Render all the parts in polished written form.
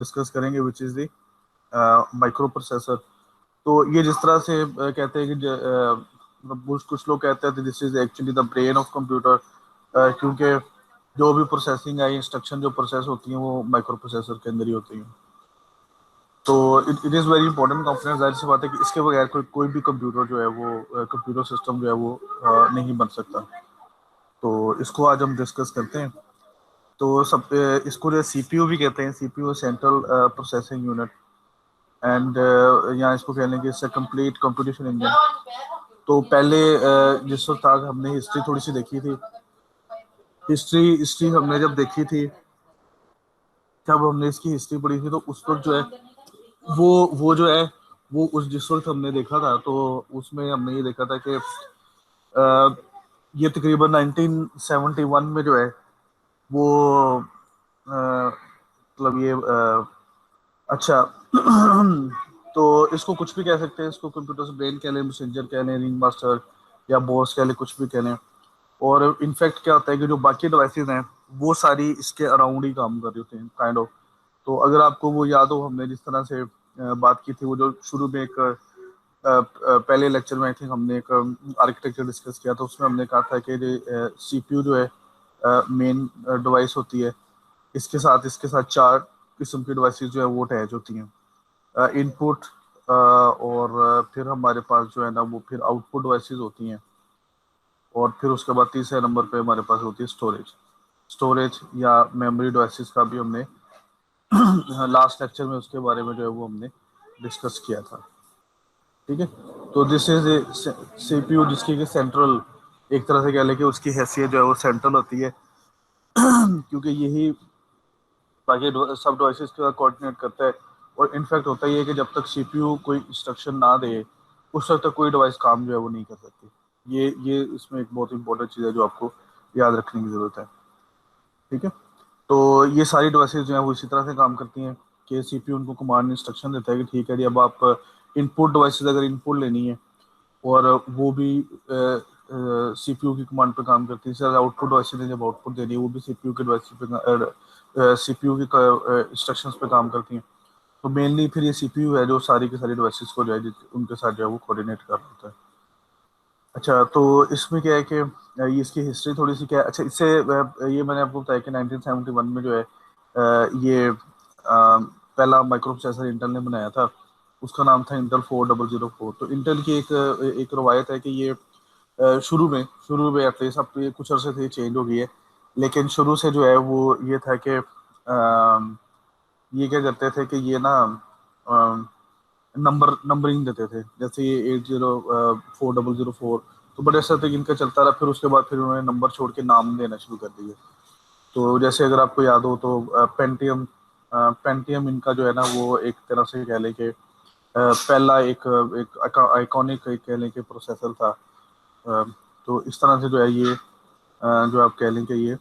Discuss करेंगे which is the micro processor. तो ये जिस तरह से कहते हैं कि मतलब कुछ लोग कहते हैं this is actually the brain of computer, क्योंकि जो भी प्रोसेसिंग है, इंस्ट्रक्शन जो प्रोसेस होती हैं वो माइक्रो प्रोसेसर के अंदर ही होती हैं। तो it is very important component. जाहिर सी बात है कि इसके बगैर कोई भी कंप्यूटर जो है वो कंप्यूटर सिस्टम जो है वो नहीं बन सकता। तो इसको आज हम डिस्कस करते हैं। तो इसको जो सीपीयू भी कहते हैं, CPU central processing unit, and यहाँ इसको कह लेंगे इससे कंप्लीट कंप्यूटेशन इंजन। तो पहले जिस वक्त आज हमने हिस्ट्री थोड़ी सी देखी थी, हिस्ट्री हमने जब देखी थी, जब हमने इसकी हिस्ट्री पढ़ी थी, तो उस वक्त जो है वो जो है वो उस जिस वक्त हमने देखा था, तो उसमें हमने ये देखा था कि ये तकरीबन 1971 में जो है वो मतलब ये अच्छा तो इसको कुछ भी कह सकते हैं, इसको कंप्यूटर से ब्रेन कह लें, मैसेंजर कह लें, रिंग मास्टर या बॉस कह लें, कुछ भी कह लें। और इनफैक्ट क्या होता है कि जो बाकी डिवाइसेस हैं वो सारी इसके अराउंड ही काम कर रही होती हैं, काइंड ऑफ। तो अगर आपको वो याद हो, हमने जिस तरह से बात की थी, वो जो शुरू में एक पहले लेक्चर में आई थिंक हमने एक आर्किटेक्चर डिस्कस किया था, उसमें हमने कहा था कि सीपीयू जो है मेन डिवाइस होती है, इसके साथ चार किस्म की डिवाइसेस जो है वो अटैच होती हैं। इनपुट और फिर हमारे पास जो है ना वो फिर आउटपुट डिवाइसेस होती हैं, और फिर उसके बाद तीसरे नंबर पे हमारे पास होती है स्टोरेज या मेमोरी डिवाइसेस का भी हमने लास्ट लेक्चर में उसके बारे में जो है वो हमने डिस्कस किया था। ठीक है। तो दिस इज सीपीयू, जिसकी कि सेंट्रल, एक तरह से कह लें कि उसकी हैसियत जो है वो सेंट्रल होती है, क्योंकि यही बाकी सब डिवाइसेस के साथ कोऑर्डिनेट करता है। और इनफैक्ट होता ही है कि जब तक सीपीयू कोई इंस्ट्रक्शन ना दे, उस वक्त तक कोई डिवाइस काम जो है वो नहीं कर सकती। ये इसमें एक बहुत इंपॉर्टेंट चीज़ है जो आपको याद रखने की ज़रूरत है। ठीक है। तो ये सारी डिवाइसेस जो है वो इसी तरह से काम करती हैं कि सीपीयू उनको कमांड इंस्ट्रक्शन देता है कि ठीक है जी, अब आप इनपुट डिवाइसेस अगर इनपुट लेनी है, और वो भी सीपीयू की कमांड पे काम करती है। सर आउटपुट डिवाइसेस जब आउटपुट देनी है, वो भी सीपीयू के डिवाइस पे, सीपीयू की इंस्ट्रक्शंस पे काम करती हैं। तो मेनली फिर ये सीपीयू है जो सारी की सारी डिवाइसेस को जो है उनके साथ जो है वो कोऑर्डिनेट कर रहा होता है। अच्छा, तो इसमें क्या है कि ये इसकी हिस्ट्री थोड़ी सी क्या है। अच्छा, इससे ये मैंने आपको बताया कि 1971 में जो है ये पहला माइक्रो प्रोसेसर इंटेल ने बनाया था। उसका नाम था इंटेल 4004। तो इंटेल की एक रवायत है कि ये शुरू में एटलीस्ट, अब तो ये कुछ अरसे से चेंज हो गई है, लेकिन शुरू से जो है वो ये था कि ये क्या करते थे कि ये ना नंबरिंग देते थे, जैसे ये 804004। तो बड़े अर्से तक इनका चलता रहा, फिर उसके बाद फिर उन्होंने नंबर छोड़ के नाम देना शुरू कर दिए। तो जैसे अगर आपको याद हो तो पेंटियम इनका जो है ना वो एक तरह से कह लें कि पहला एक आइकॉनिक कह लें कि प्रोसेसर था। अ, तो इस तरह से जो है ये जो आप कह लें कि ये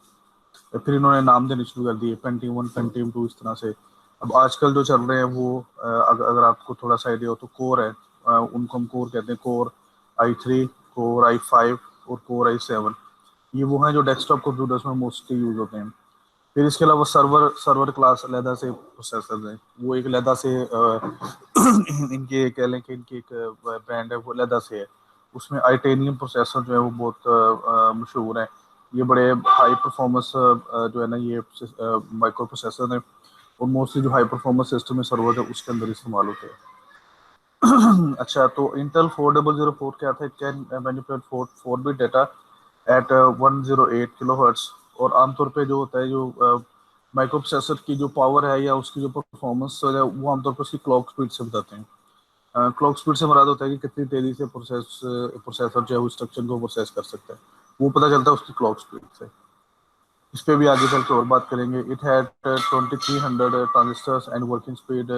फिर इन्होंने नाम देने शुरू कर दिए, पेंटियम 1, पेंटियम 2, इस तरह से। अब आजकल जो चल रहे हैं वो अगर आपको थोड़ा सा आइडिया हो तो कोर है, उनको हम कोर कहते हैं। कोर i3, कोर i5 और कोर i7, ये वो हैं जो डेस्कटॉप कंप्यूटर्स में मोस्टली यूज होते हैं। फिर इसके अलावा सर्वर क्लास अलहदा से प्रोसेसर हैं, वो एक अलहदा से इनके कह लें कि इनकी एक ब्रांड है, वो अलहदा से है। उसमें आइटेनियम प्रोसेसर जो है वो बहुत मशहूर है। ये बड़े हाई परफॉर्मेंस जो है ना ये माइक्रो प्रोसेसर है, और मोस्टली जो हाई परफॉर्मेंस सिस्टम में सर्वर है उसके अंदर इस्तेमाल होते हैं। अच्छा, तो इंटेल 4004 क्या था, can manipulate 4 bit data eight 108 kilohertz. और आमतौर पे जो होता है, जो माइक्रो प्रोसेसर की जो पावर है या उसकी जो परफॉर्मेंस है, वो आमतौर पर उसकी क्लॉक स्पीड से बताते हैं। क्लॉक स्पीड से मुराद होता है कि कितनी तेजी से प्रोसेसर जो है उस स्ट्रक्चर को प्रोसेस कर सकता है, वो पता चलता है उसकी क्लॉक स्पीड से। इस पे भी आगे चल के और बात करेंगे। It had 2300 transistors and working speed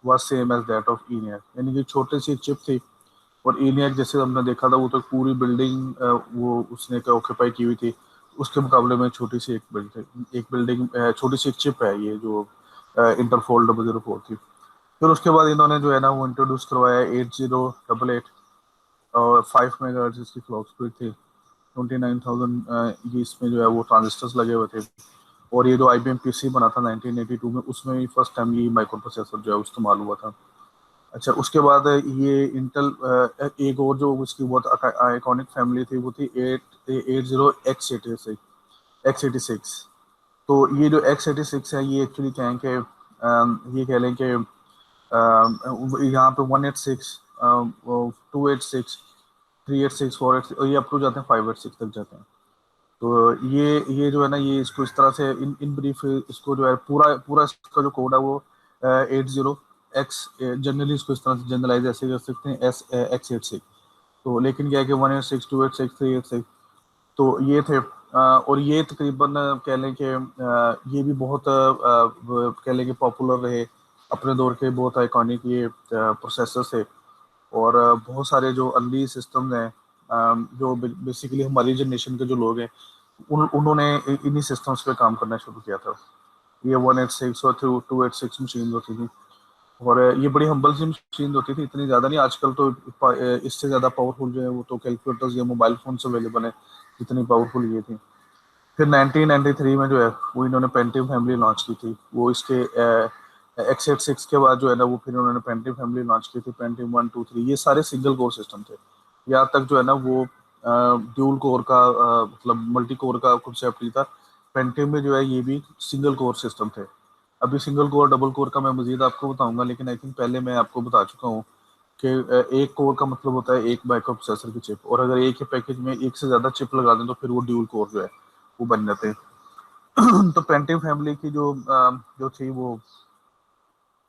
was same as that of ENIAC। यानी कि छोटी सी एक चिप थी, और ENIAC जैसे हमने देखा था वो तो पूरी बिल्डिंग वो उसने ऑक्यूपाई की हुई थी। उसके मुकाबले में छोटी सी एक बिल्डिंग, छोटी सी एक चिप है ये जो इंटेल 4004 थी। फिर उसके बाद इन्होंने जो है ना वो इंट्रोड्यूस करवाया 8088, और 5 मेगाहर्ट्ज इसकी क्लॉक स्पीड थी। 29,000 ये इसमें जो है वो ट्रांजिस्टर्स लगे हुए थे। और ये जो IBM PC बना था 1982 में, उसमें भी फर्स्ट टाइम ये माइक्रो प्रोसेसर जो है इस्तेमाल हुआ था। अच्छा, उसके बाद ये इंटेल, एक और जो उसकी बहुत आइकॉनिक फैमिली थी वो थी 80 X86। तो ये जो X86 है, ये एक्चुअली क्या है कि ये कह लें कि यहाँ पे 186, 286, 386, 486 और ये अप टू जाते हैं 586 तक जाते हैं। तो ये जो है ना, ये इसको इस तरह से इन ब्रीफ इसको जो है पूरा पूरा इसका जो कोड है वो 80X, जनरली इसको इस तरह से जनरलाइज ऐसे कर सकते हैं X86। तो लेकिन क्या है कि 186, 286, 386, तो ये थे। और ये तकरीबन कह लें कि ये भी बहुत कह लें कि पॉपुलर रहे अपने दौर के, बहुत आइकॉनिक ये प्रोसेसर थे। और बहुत सारे जो अर्ली सिस्टम्स हैं, जो बेसिकली हमारी जनरेशन के जो लोग हैं, उन्होंने इन्हीं सिस्टम्स पे काम करना शुरू किया था। ये 186 और 286 मशीन होती थी, और ये बड़ी हम्बल सी मशीन होती थी, इतनी ज़्यादा नहीं। आजकल तो इससे ज़्यादा पावरफुल जो है वो तो कैलकुलेटर्स या मोबाइल फोन से अवेलेबल है, इतनी पावरफुल ये थी। फिर 1993 में जो है वो इन्होंने पेंटियम फैमिली लॉन्च की थी। वो इसके X86 के बाद जो है ना, वो फिर उन्होंने पेंटियम फैमिली लॉन्च की थी, पेंटियम 1, 2, 3। ये सारे सिंगल कोर सिस्टम थे। यहाँ तक जो है ना वो ड्यूल कोर का मतलब मल्टी कोर का कॉन्सेप्ट ही था। पेंटियम में जो है ये भी सिंगल कोर सिस्टम थे। अभी सिंगल कोर डबल कोर का मैं मजीद आपको बताऊंगा, लेकिन आई थिंक पहले मैं आपको बता चुका हूँ कि एक कोर का मतलब होता है एक माइक्रो प्रोसेसर की चिप, और अगर एक ही पैकेज में एक से ज़्यादा चिप लगा दें तो फिर वो ड्यूल कोर जो है वो बन जाते हैं। तो पेंटियम फैमिली की जो थी वो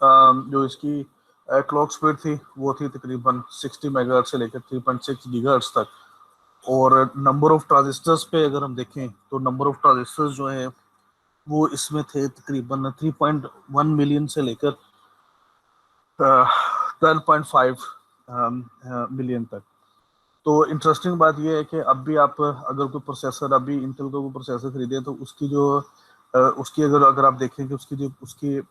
जो इसकी क्लॉक स्पीड थी वो थी तकरीबन 60 मेगाहर्ट्ज से लेकर 3.6 गीगाहर्ट्ज तक। और नंबर ऑफ ट्रांजिस्टर्स पे अगर हम देखें तो नंबर ऑफ ट्रांजिस्टर्स जो है वो इसमें थे तकरीबन 3.1 मिलियन से लेकर 12.5 मिलियन तक। तो इंटरेस्टिंग बात यह है कि अब भी आप अगर कोई प्रोसेसर, अभी इंटेल का कोई प्रोसेसर खरीदे तो उसकी जो उसकी अगर अगर आप देखें कि उसकी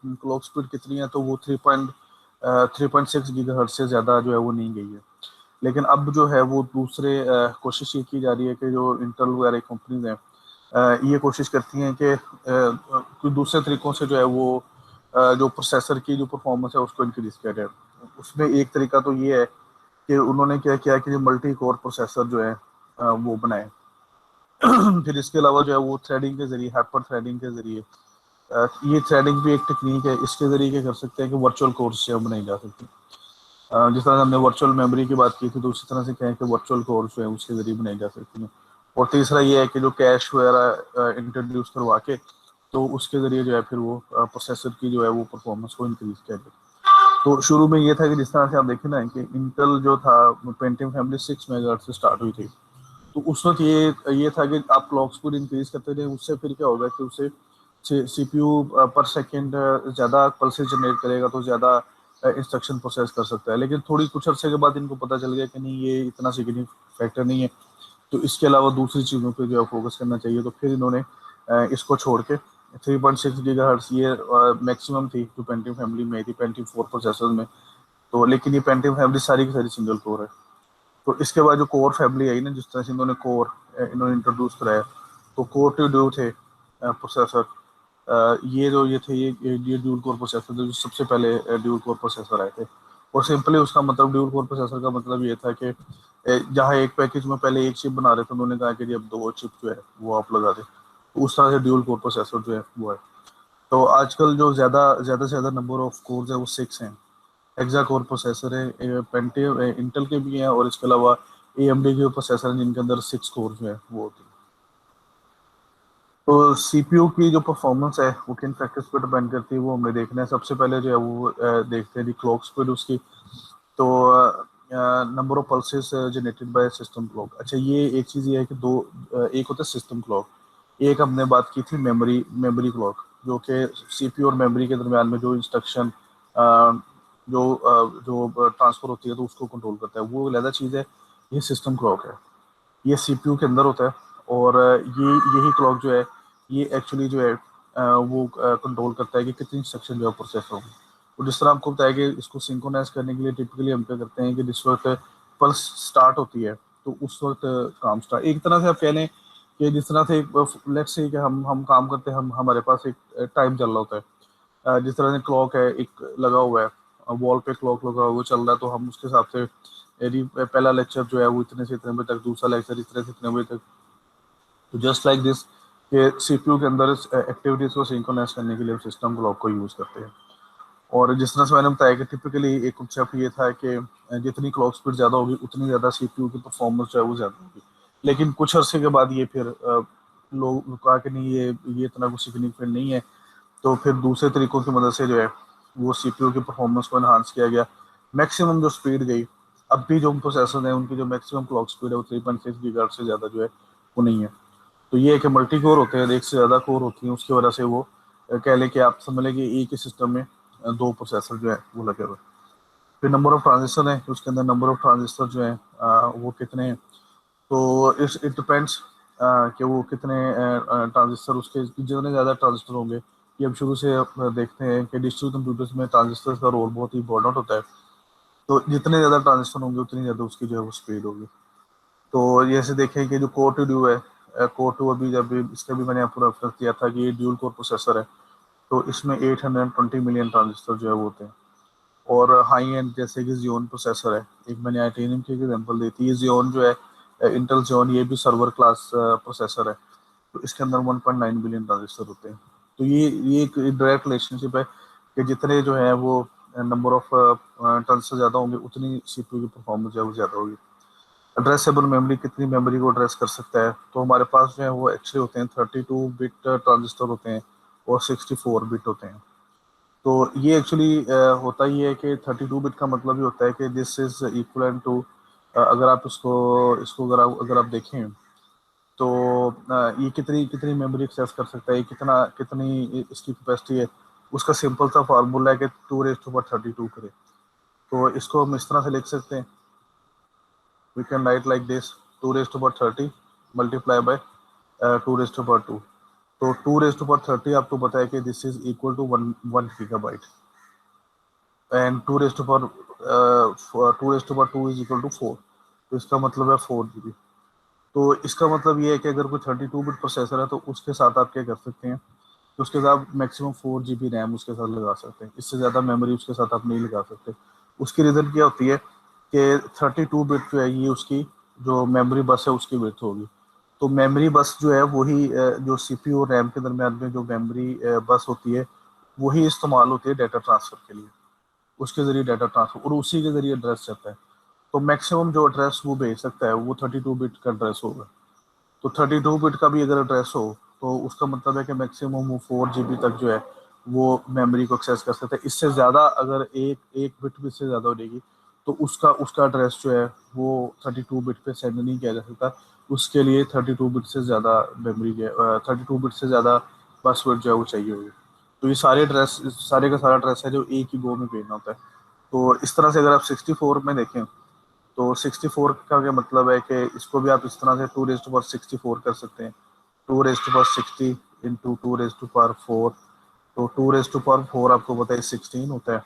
क्लॉक स्पीड कितनी है, तो वो 3.6 गीगाहर्ट्ज से ज़्यादा जो है वो नहीं गई है। लेकिन अब जो है वो दूसरे कोशिश ये की जा रही है कि जो इंटेल वगैरह कंपनीज हैं ये कोशिश करती हैं कि कोई दूसरे तरीकों से जो है वो जो प्रोसेसर की जो परफॉर्मेंस है उसको इंक्रीज किया जाए। उसमें एक तरीका तो ये है कि उन्होंने क्या किया कि मल्टी कोर प्रोसेसर जो है वो बनाए। फिर इसके अलावा जो है वो थ्रेडिंग के जरिए, हाइपर थ्रेडिंग के जरिए, ये थ्रेडिंग भी एक टेक्निक है, इसके जरिए क्या कर सकते हैं कि वर्चुअल कोर्स से बनाई जा सकती है। जिस तरह हमने वर्चुअल मेमोरी की बात की थी, तो उसी तरह से क्या है कि वर्चुअल कोर्स जो है उसके जरिए बनाई जा सकती है। और तीसरा ये है कि जो कैश वगैरह इंट्रोड्यूस करवा के तो उसके जरिए जो है फिर वो प्रोसेसर की जो है वो परफॉर्मेंस को इंक्रीज किया जाए। तो शुरू में ये था कि जिस तरह से आप देखें ना कि इंटेल जो था पेंटियम फैमिली 6 मेगाहर्ट्ज से स्टार्ट हुई थी। तो उस वक्त ये था कि आप क्लॉक स्पीड इंक्रीज करते रहे, उससे फिर क्या होगा कि उससे CPU पर सेकेंड ज़्यादा पल्सेस जनरेट करेगा, तो ज़्यादा इंस्ट्रक्शन प्रोसेस कर सकता है। लेकिन थोड़ी कुछ अर्से के बाद इनको पता चल गया कि नहीं, ये इतना सिग्निफिकेंट फैक्टर नहीं है, तो इसके अलावा दूसरी चीज़ों पे जो है फोकस करना चाहिए। तो फिर इन्होंने इसको छोड़ के 3.6 गीगाहर्ट्ज ये मैक्सिमम थी जो पेंटियम फैमिली में थी, पेंटियम 4 प्रोसेसर में। तो लेकिन ये पेंटियम फैमिली सारी की सारी सिंगल कोर है। तो इसके बाद जो कोर फैमिली आई ना, जिस तरह से इन्होंने कोर इन्होंने इंट्रोड्यूस कराया, तो कोर टू ड्यू थे प्रोसेसर। ये थे ये ड्यूल कोर प्रोसेसर थे, जो सबसे पहले ड्यूल कोर प्रोसेसर आए थे। और सिंपली उसका मतलब ड्यूल कोर प्रोसेसर का मतलब ये था कि जहाँ एक पैकेज में पहले एक चिप बना रहे थे, उन्होंने कहा कि अब दो चिप जो है वो आप लगा दें। तो उस तरह से ड्यूल कोर प्रोसेसर जो है वो है। तो आजकल जो ज़्यादा से ज़्यादा नंबर ऑफ कोर्स है वो 6 हैं। हेक्सा कोर प्रोसेसर है, पेंटियम इंटेल के भी हैं, और इसके अलावा AMD के प्रोसेसर हैं जिनके अंदर 6 कोर जो है वो होती है। तो CPU की जो परफॉर्मेंस है वो किन फैक्टर्स पर डिपेंड करती है वो हमें देखना है। सबसे पहले जो है वो देखते हैं क्लॉक स्पीड उसकी। तो number of pulses generated by system clock. अच्छा, ये एक चीज़ ये है कि एक होता है सिस्टम क्लॉक, एक हमने बात की थी मेमोरी क्लॉक, जो कि CPU और मेमोरी के दरमियान में जो इंस्ट्रक्शन जो ट्रांसफर होती है तो उसको कंट्रोल करता है, वो अलग चीज़ है। ये सिस्टम क्लॉक है, ये CPU के अंदर होता है। और यही क्लॉक जो है ये एक्चुअली जो है वो कंट्रोल करता है कि कितनी इंस्ट्रक्शन जो है प्रोसेस होगी। तो जिस तरह आपको बताया कि इसको सिंक्रोनाइज करने के लिए टिपिकली हम क्या करते हैं कि जिस वक्त पल्स स्टार्ट होती है तो उस वक्त काम स्टार्ट, एक तरह से आप कह लें कि जिस तरह से लेट्स से कि हम काम करते हैं, हम हमारे पास एक टाइम चल रहा होता है। जिस तरह से क्लॉक है एक लगा हुआ है, वॉल पे क्लॉक लगा हुआ है, वो चल रहा है, तो हम उसके हिसाब से यदि पहला लेक्चर जो है वो इतने से इतने बजे तक, दूसरा लेक्चर इतने से इतने बजे तक, तो जस्ट लाइक दिस के सीपीयू के अंदर एक्टिविटीज को सिंक्रोनाइज करने के लिए सिस्टम क्लॉक को यूज करते हैं। और जिस तरह से मैंने बताया कि टिपिकली एक कॉन्सेप्ट ये था कि जितनी क्लॉक स्पीड ज़्यादा होगी उतनी ज़्यादा सीपीयू की परफॉर्मेंस जो है वो ज़्यादा होगी। लेकिन कुछ अरसे के बाद ये फिर लोग कहा कि नहीं, ये इतना कुछ सिग्निफिकेंट नहीं है, तो फिर दूसरे तरीकों की मदद से जो है वो सीपीयू की परफॉर्मेंस को इन्हांस किया गया। मैक्सिमम जो स्पीड गई, अब भी जो प्रोसेसर हैं उनकी जो मैक्सिमम क्लॉक स्पीड है वो 3.6 गीगाहर्ट्ज़ से ज़्यादा जो है वो नहीं है। तो ये है कि मल्टी कोर होते हैं, एक से ज़्यादा कोर होती हैं, उसकी वजह से वो कह लें कि आप समझ लें कि एक ही सिस्टम में दो प्रोसेसर जो है वो लगे हुए। फिर नंबर ऑफ ट्रांजिस्टर है, उसके अंदर नंबर ऑफ ट्रांजिस्टर जो है वो कितने हैं, तो इट डिपेंड्स कि वो कितने ट्रांजिस्टर, उसके जितने ज़्यादा ट्रांजिस्टर होंगे, ये हम शुरू से देखते हैं कि डिजिटल कंप्यूटर्स में ट्रांजिस्टर का रोल बहुत ही इंपॉर्टेंट होता है। तो जितने ज़्यादा ट्रांजिस्टर होंगे उतनी ज़्यादा उसकी जो है वो स्पीड होगी। तो जैसे देखें कि जो कोर टू ड्यू है, कोर टू अभी जब इसका भी मैंने आपको रेफरेंस दिया था कि ये ड्यूल कोर प्रोसेसर है, तो इसमें 820 मिलियन ट्रांजिस्टर जो है वो होते हैं। और हाई एंड जैसे कि जियोन प्रोसेसर है, एक मैंने टाइटेनियम की एग्जांपल दी थी, ये जियोन जो है इंटेल जियोन, ये भी सर्वर क्लास प्रोसेसर है, तो इसके अंदर 1.9 बिलियन ट्रांजिस्टर होते हैं। तो ये एक डायरेक्ट रिलेशनशिप है कि जितने जो है वो नंबर ऑफ ट्रांजिस्टर ज़्यादा होंगे उतनी सीपीयू की परफॉर्मेंस जो है वो ज़्यादा होगी। एड्रेसेबल मेमोरी कितनी मेमोरी को एड्रेस कर सकता है, तो हमारे पास जो है वो एक्चुअली होते हैं 32 बिट ट्रांजिस्टर होते हैं और 64 बिट होते हैं। तो ये एक्चुअली होता ही है कि 32 बिट का मतलब ही होता है कि दिस इज इक्वल टू, अगर आप इसको इसको अगर आप देखें तो ये कितनी कितनी मेमोरी एक्सेस कर सकता है, कितना कितनी इसकी कैपेसिटी है, उसका सिंपल सा फार्मूला है कि 2^32 करे। तो इसको हम इस तरह से लिख सकते हैं, we can write like this, 2^30 multiply by 2^2। तो 2^30 आपको पता है कि this is equal to 1 gigabyte, and 2^2 is equal to 4, तो इसका मतलब है 4 GB। तो इसका मतलब ये है कि अगर कोई 32 बिट प्रोसेसर है तो उसके साथ आप क्या कर सकते हैं, तो उसके साथ मैक्सिमम 4 GB रैम उसके साथ लगा सकते हैं, इससे ज़्यादा मेमोरी उसके साथ आप नहीं लगा सकते। उसकी रीज़न क्या होती है कि 32 बिट जो है ये उसकी जो मेमोरी बस है उसकी विड्थ होगी। तो मेमोरी बस जो है वही जो सीपीयू और रैम के दरमियान में जो मेमोरी बस होती है वही इस्तेमाल होती है डाटा ट्रांसफ़र के लिए, उसके ज़रिए डाटा ट्रांसफ़र और उसी के ज़रिए एड्रेस जाता है। तो मैक्सिमम जो एड्रेस वो भेज सकता है वो 32 बिट का एड्रेस होगा। तो 32 बिट का भी अगर एड्रेस हो तो उसका मतलब है कि मैक्सिमम वो 4 GB तक जो है वो मेमोरी को एक्सेस कर सकते हैं। इससे ज़्यादा अगर एक एक बिट भी इससे ज़्यादा हो जाएगी तो उसका उसका एड्रेस जो है वो 32 बिट पे सेंड नहीं किया जा सकता। उसके लिए 32 बिट से ज़्यादा मेमोरी 32 बिट से ज़्यादा पासवर्ड जो है वो चाहिए होगी। तो ये सारे एड्रेस, सारे का सारा एड्रेस है जो एक ही गो में भेजना होता है। तो इस तरह से अगर आप 64 में देखें तो 64 का क्या मतलब है कि इसको भी आप इस तरह से 2^64 कर सकते हैं, 2^60 इंटू 2^4। तो 2^4 आपको पता है 16 होता है,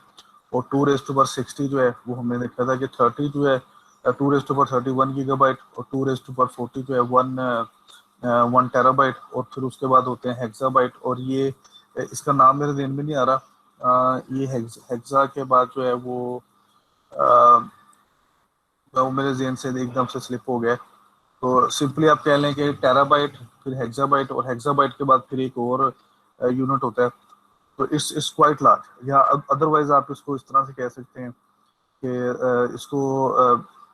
और 2^60 जो है वो हमने देखा था कि 30 जो है 2^31 गीगाबाइट, और 2^40 जो है 1 टेराबाइट, और फिर उसके बाद होते हैं हेक्साबाइट। और ये इसका नाम मेरे ध्यान में नहीं आ रहा, ये हेक्सा के बाद जो है वो मेरे जेहन से एकदम से स्लिप हो गया। तो सिंपली आप कह लें कि टेराबाइट, फिर हेक्साबाइट, और हेक्साबाइट के बाद फिर एक और यूनिट होता है। तो इस क्वाइट लार्ज, या अदरवाइज आप इसको इस तरह से कह सकते हैं कि इसको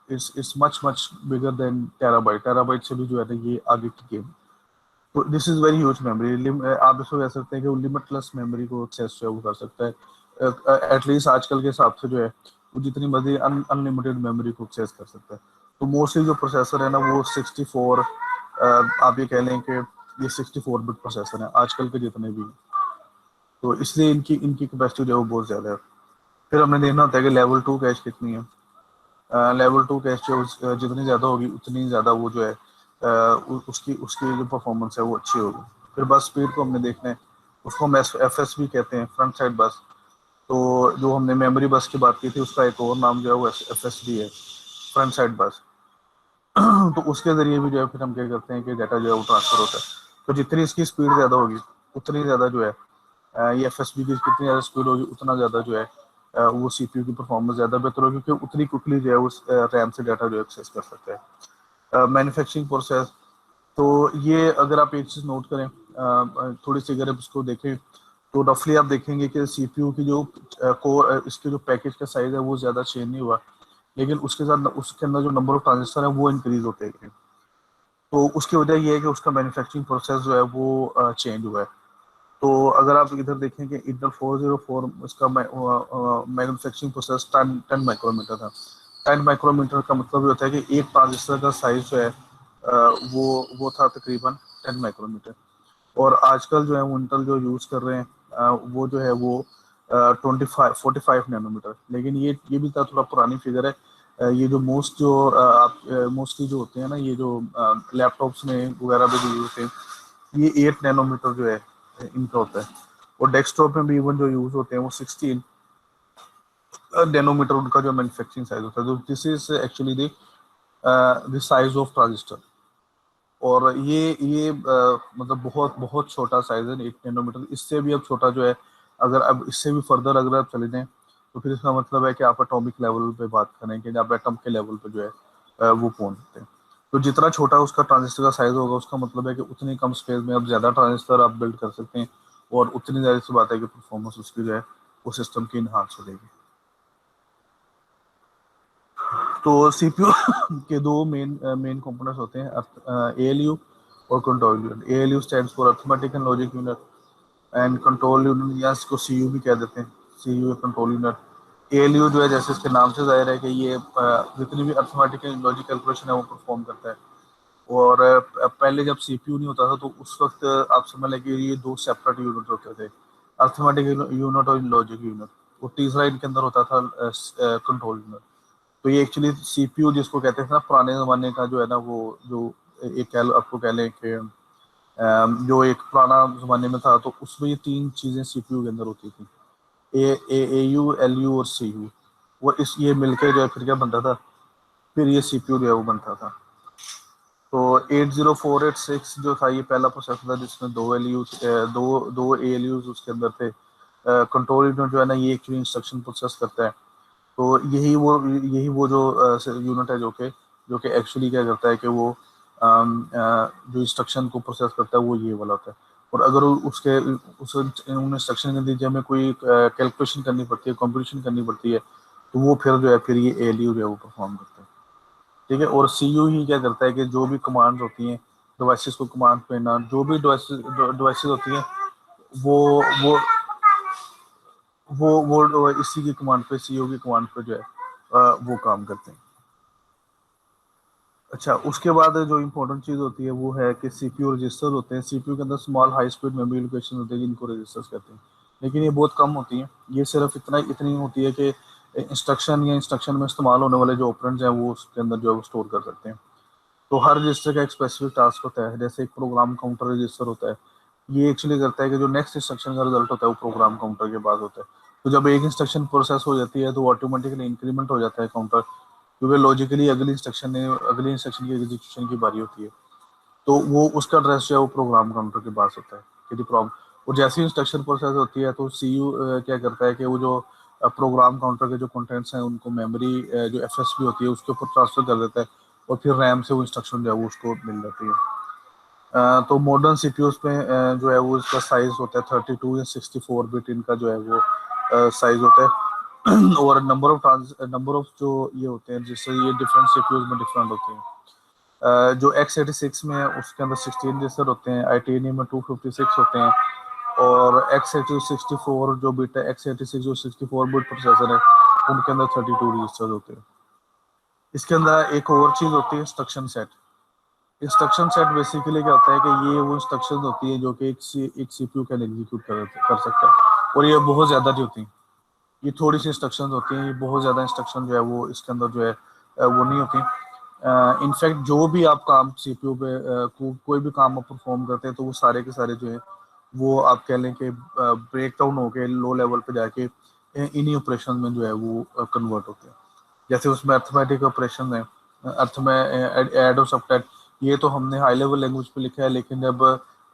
it's much much bigger than terabyte, terabyte से भी जो है ना ये आगे की गेम। तो this is very huge memory, आप इसको कह सकते हैं कि वो लिमिटलेस मेमोरी को एक्सेस जो है वो कर सकता है, एटलीस्ट आजकल के हिसाब से जो है वो जितनी मर्जी अनलिमिटेड मेमोरी को एक्सेस कर सकता है। तो मोस्टली जो प्रोसेसर है ना वो 64, आप ये कह लें कि ये 64 बिट प्रोसेसर है आजकल के जितने भी हैं। तो इसलिए इनकी इनकी कैपेसिटी जो है वो बहुत ज़्यादा है। फिर हमने देखना होता है कि लेवल 2 कैश कितनी है। लेवल 2 कैश जो जितनी ज़्यादा होगी उतनी ज़्यादा वो जो है उसकी उसकी जो परफॉर्मेंस है वो अच्छी होगी। फिर बस स्पीड को हमने देखना है, उसको हम FS भी कहते हैं, फ्रंट साइड बस। तो जो हमने मेमोरी बस की बात की थी उसका एक और नाम जो है वो FSB है, फ्रंट साइड बस। तो उसके ज़रिए भी जो है फिर हम क्या करते हैं कि डाटा जो है वो ट्रांसफ़र होता है। तो जितनी इसकी स्पीड ज़्यादा होगी उतनी ज़्यादा जो है ये एफएसबी की जितनी ज़्यादा स्पीड होगी उतना ज़्यादा जो है वो सीपीयू की परफॉर्मेंस ज़्यादा बेहतर होगी, क्योंकि उतनी क्विकली जो है उस रैम से डाटा जो है एक्सेस कर सकता है। मैन्युफैक्चरिंग प्रोसेस, तो ये अगर आप एक चीज़ नोट करें, थोड़ी सी अगर आप इसको देखें तो रफली आप देखेंगे कि सीपीयू की जो कोर इसके जो पैकेज का साइज़ है वो ज़्यादा चेंज नहीं हुआ, लेकिन उसके साथ उसके अंदर जो नंबर ऑफ ट्रांजिस्टर है वो इंक्रीज होते हैं। तो उसकी वजह ये है कि उसका मैन्युफैक्चरिंग प्रोसेस जो है वो चेंज हुआ है। तो अगर आप इधर देखें कि इंटेल 404 इसका मैन्युफैक्चरिंग प्रोसेस 10 माइक्रोमीटर था। 10 माइक्रोमीटर का मतलब ये होता है कि एक ट्रांजिस्टर का साइज जो है वो था तकरीबन 10 माइक्रोमीटर। और आजकल जो है वो इंटेल जो यूज़ कर रहे हैं वो जो है वो 45 नैनोमीटर, लेकिन ये भी थोड़ा पुरानी फिगर है। ये जो आप मोस्टली जो होते हैं ना, ये जो लैपटॉप्स में वगैरह भी जो यूज होते हैं, ये 8 नैनोमीटर जो है इनका होता है। और डेस्कटॉप में भी इवन जो यूज होते हैं वो 16 नैनोमीटर उनका जो मैन्युफैक्चरिंग साइज होता है। तो this is actually the size of transistor. और ये मतलब बहुत बहुत छोटा साइज है 8 नैनोमीटर। इससे भी अब छोटा जो है, अगर अब इससे भी फर्दर अगर आप चले जाएं तो फिर इसका मतलब है कि आप एटॉमिक लेवल पे बात करें कि आप एटम के लेवल पे जो है वो पहुंचते हैं। तो जितना छोटा उसका ट्रांजिस्टर का साइज होगा उसका मतलब है कि उतनी कम स्पेस में आप ज़्यादा ट्रांजिस्टर आप बिल्ड कर सकते हैं, और उतनी ज़्यादा सी बात है कि परफॉर्मेंस उसकी जो है वो सिस्टम की इन्हांस हो जाएगी। तो सीपीयू के दो मेन कंपोनेंट्स होते हैं, एएलयू और control unit. ALU stands for arithmetic and logic unit, and control unit या इसको सीयू भी कह देते हैं, सीयू कंट्रोल यूनिट। एएलयू जो है जैसे इसके नाम से जाहिर है कि ये जितनी भी अरिथमेटिक एंड लॉजिक कैलकुलेशन है वो परफॉर्म करता है। और पहले जब सीपीयू नहीं होता था तो उस वक्त आप समझ लें कि ये दो सेपरेट यूनिट होते थे, अरिथमेटिक यूनिट और लॉजिक यूनिट। और तीसरा इनके अंदर होता था कंट्रोल यूनिट। तो ये एक्चुअली सीपीयू जिसको कहते थे ना पुराने ज़माने का जो है ना, वो जो एक आपको कह लें कि जो एक पुराना ज़माने में था, तो उसमें ये तीन चीज़ें सीपीयू के अंदर होती थी, ए यू एल यू और सी यू। वो इस ये मिलके जो है फिर क्या बनता था, फिर ये सीपीयू जो है वो बनता था। तो 80486 जो था ये पहला प्रोसेसर था जिसमें दो एल यू दो दो ए एल यूज उसके अंदर थे। कंट्रोल यूनिट जो है ना ये एक्चुअली इंस्ट्रक्शन प्रोसेस करता है। तो यही वो जो यूनिट है जो कि एक्चुअली क्या करता है कि वो जो इंस्ट्रक्शन को प्रोसेस करता है वो ये वाला होता है। और अगर उसके उन इंस्ट्रक्शन के नतीजे में कोई कैलकुलेशन करनी पड़ती है, कंप्यूटेशन करनी पड़ती है, तो वो फिर जो है फिर ये एएलयू जो है वो परफॉर्म करता है। ठीक है। और सीयू ही क्या करता है कि जो भी कमांड्स होती हैं, डिवाइसेस को कमांड देना, जो भी डिवाइसेस होती हैं, वो वो वो इसी की कमांड पे, सीईओ की कमांड पे जो है वो काम करते हैं। अच्छा, उसके बाद जो इम्पोर्टेंट चीज़ होती है वो है कि सीपीयू रजिस्टर होते हैं। सीपीयू के अंदर small high speed memory location होते हैं जिनको रजिस्टर्स कहते हैं, लेकिन ये बहुत कम होती हैं। ये सिर्फ इतनी होती है कि इंस्ट्रक्शन में इस्तेमाल होने वाले जो ऑपरेंड्स हैं वो उसके अंदर जो है वो स्टोर कर सकते हैं। तो हर रजिस्टर का एक स्पेसिफिक टास्क होता है। जैसे एक प्रोग्राम काउंटर रजिस्टर होता है, ये एक्चुअली करता है कि जो नेक्स्ट इंस्ट्रक्शन का रिजल्ट होता है वो प्रोग्राम काउंटर के बाद होता है। तो जब एक इंस्ट्रक्शन प्रोसेस हो जाती है तो ऑटोमेटिकली इंक्रीमेंट हो जाता है काउंटर, क्योंकि लॉजिकली अगली इंस्ट्रक्शन की एग्जीक्यूशन की बारी होती है। तो वो उसका एड्रेस जो है वो प्रोग्राम काउंटर के पास होता है कि प्रॉब्लम। और जैसी इंस्ट्रक्शन प्रोसेस होती है तो सीयू क्या करता है कि वो जो प्रोग्राम काउंटर के जो कंटेंट्स हैं उनको मेमोरी जो एफएसबी होती है उसके ऊपर ट्रांसफर कर देता है, और फिर रैम से वो इंस्ट्रक्शन जो है वो उसको मिल जाती है। तो मॉडर्न सीपीयूज पे जो है वो इसका साइज होता है 32 या 64 बिट इनका जो है वो साइज होता है। और नंबर ऑफ जो ये होते हैं जिससे ये डिफरेंट सीपीयूज में डिफरेंट होते हैं। जो x86 में है उसके अंदर 16 रजिस्टर होते हैं, आईटीनियम में 256 होते हैं, और x64 जो बिट है, x86 जो 64 बिट प्रोसेसर है उनके अंदर 32 रजिस्टर होते हैं। इसके अंदर एक और चीज़ होती है instruction set. Instruction set basically क्या होता है कि ये वो इंस्ट्रक्शन होती है जो कि एक सीपीयू कैन एग्जीक्यूट कर सकता है, और ये बहुत ज़्यादा नहीं होती। ये थोड़ी सी इंस्ट्रक्शन होती हैं, ये बहुत ज़्यादा इंस्ट्रक्शन जो है वो इसके अंदर जो है वो नहीं होती। इनफैक्ट जो भी आप काम सीपीयू पे कोई भी काम आप परफॉर्म करते हैं तो वो सारे के सारे जो है वो आप कह लें कि ब्रेक डाउन होके लो लेवल पे जाके इन्हीं ऑपरेशन में जो है वो कन्वर्ट होते हैं। जैसे उसमें अर्थमेटिक ऑपरेशन है, अर्थ में ऐड और सबट्रैक्ट, ये तो हमने हाई लेवल लैंग्वेज पे लिखा है, लेकिन जब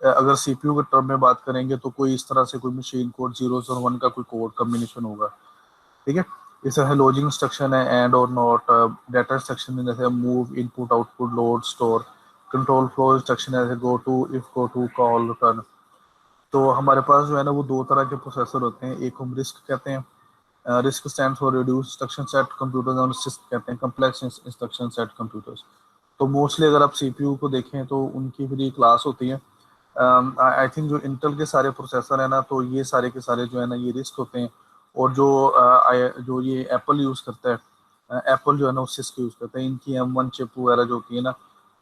अगर सीपीयू के टर्म में बात करेंगे तो कोई इस तरह से कोई मशीन कोड 0 और 1 का कोई कोड कॉम्बिनेशन होगा। ठीक है, इस तरह लॉजिक इंस्ट्रक्शन है, एंड और नॉट। डाटा इंस्ट्रक्शन में जैसे move, input, output, load, store. Control flow instruction है जैसे go to, if, go to, call, return. तो हमारे पास जो है ना वो दो तरह के प्रोसेसर होते हैं, एक हम रिस्क कहते हैं, risk stand for reduce instruction set computers, और सिस्क कहते हैं कम्प्लेक्स इंस्ट्रक्शन सेट कंप्यूटर्स। तो मोस्टली अगर आप सीपीयू को देखें तो उनकी भी क्लास होती है। आई थिंक जो इंटेल के सारे प्रोसेसर है ना, तो ये सारे के सारे जो है ना ये रिस्क होते हैं, और जो जो ये एप्पल यूज़ करता है, एप्पल जो है ना वो सिस्क यूज़ करता है। इनकी M1 चिप वगैरह जो होती है ना,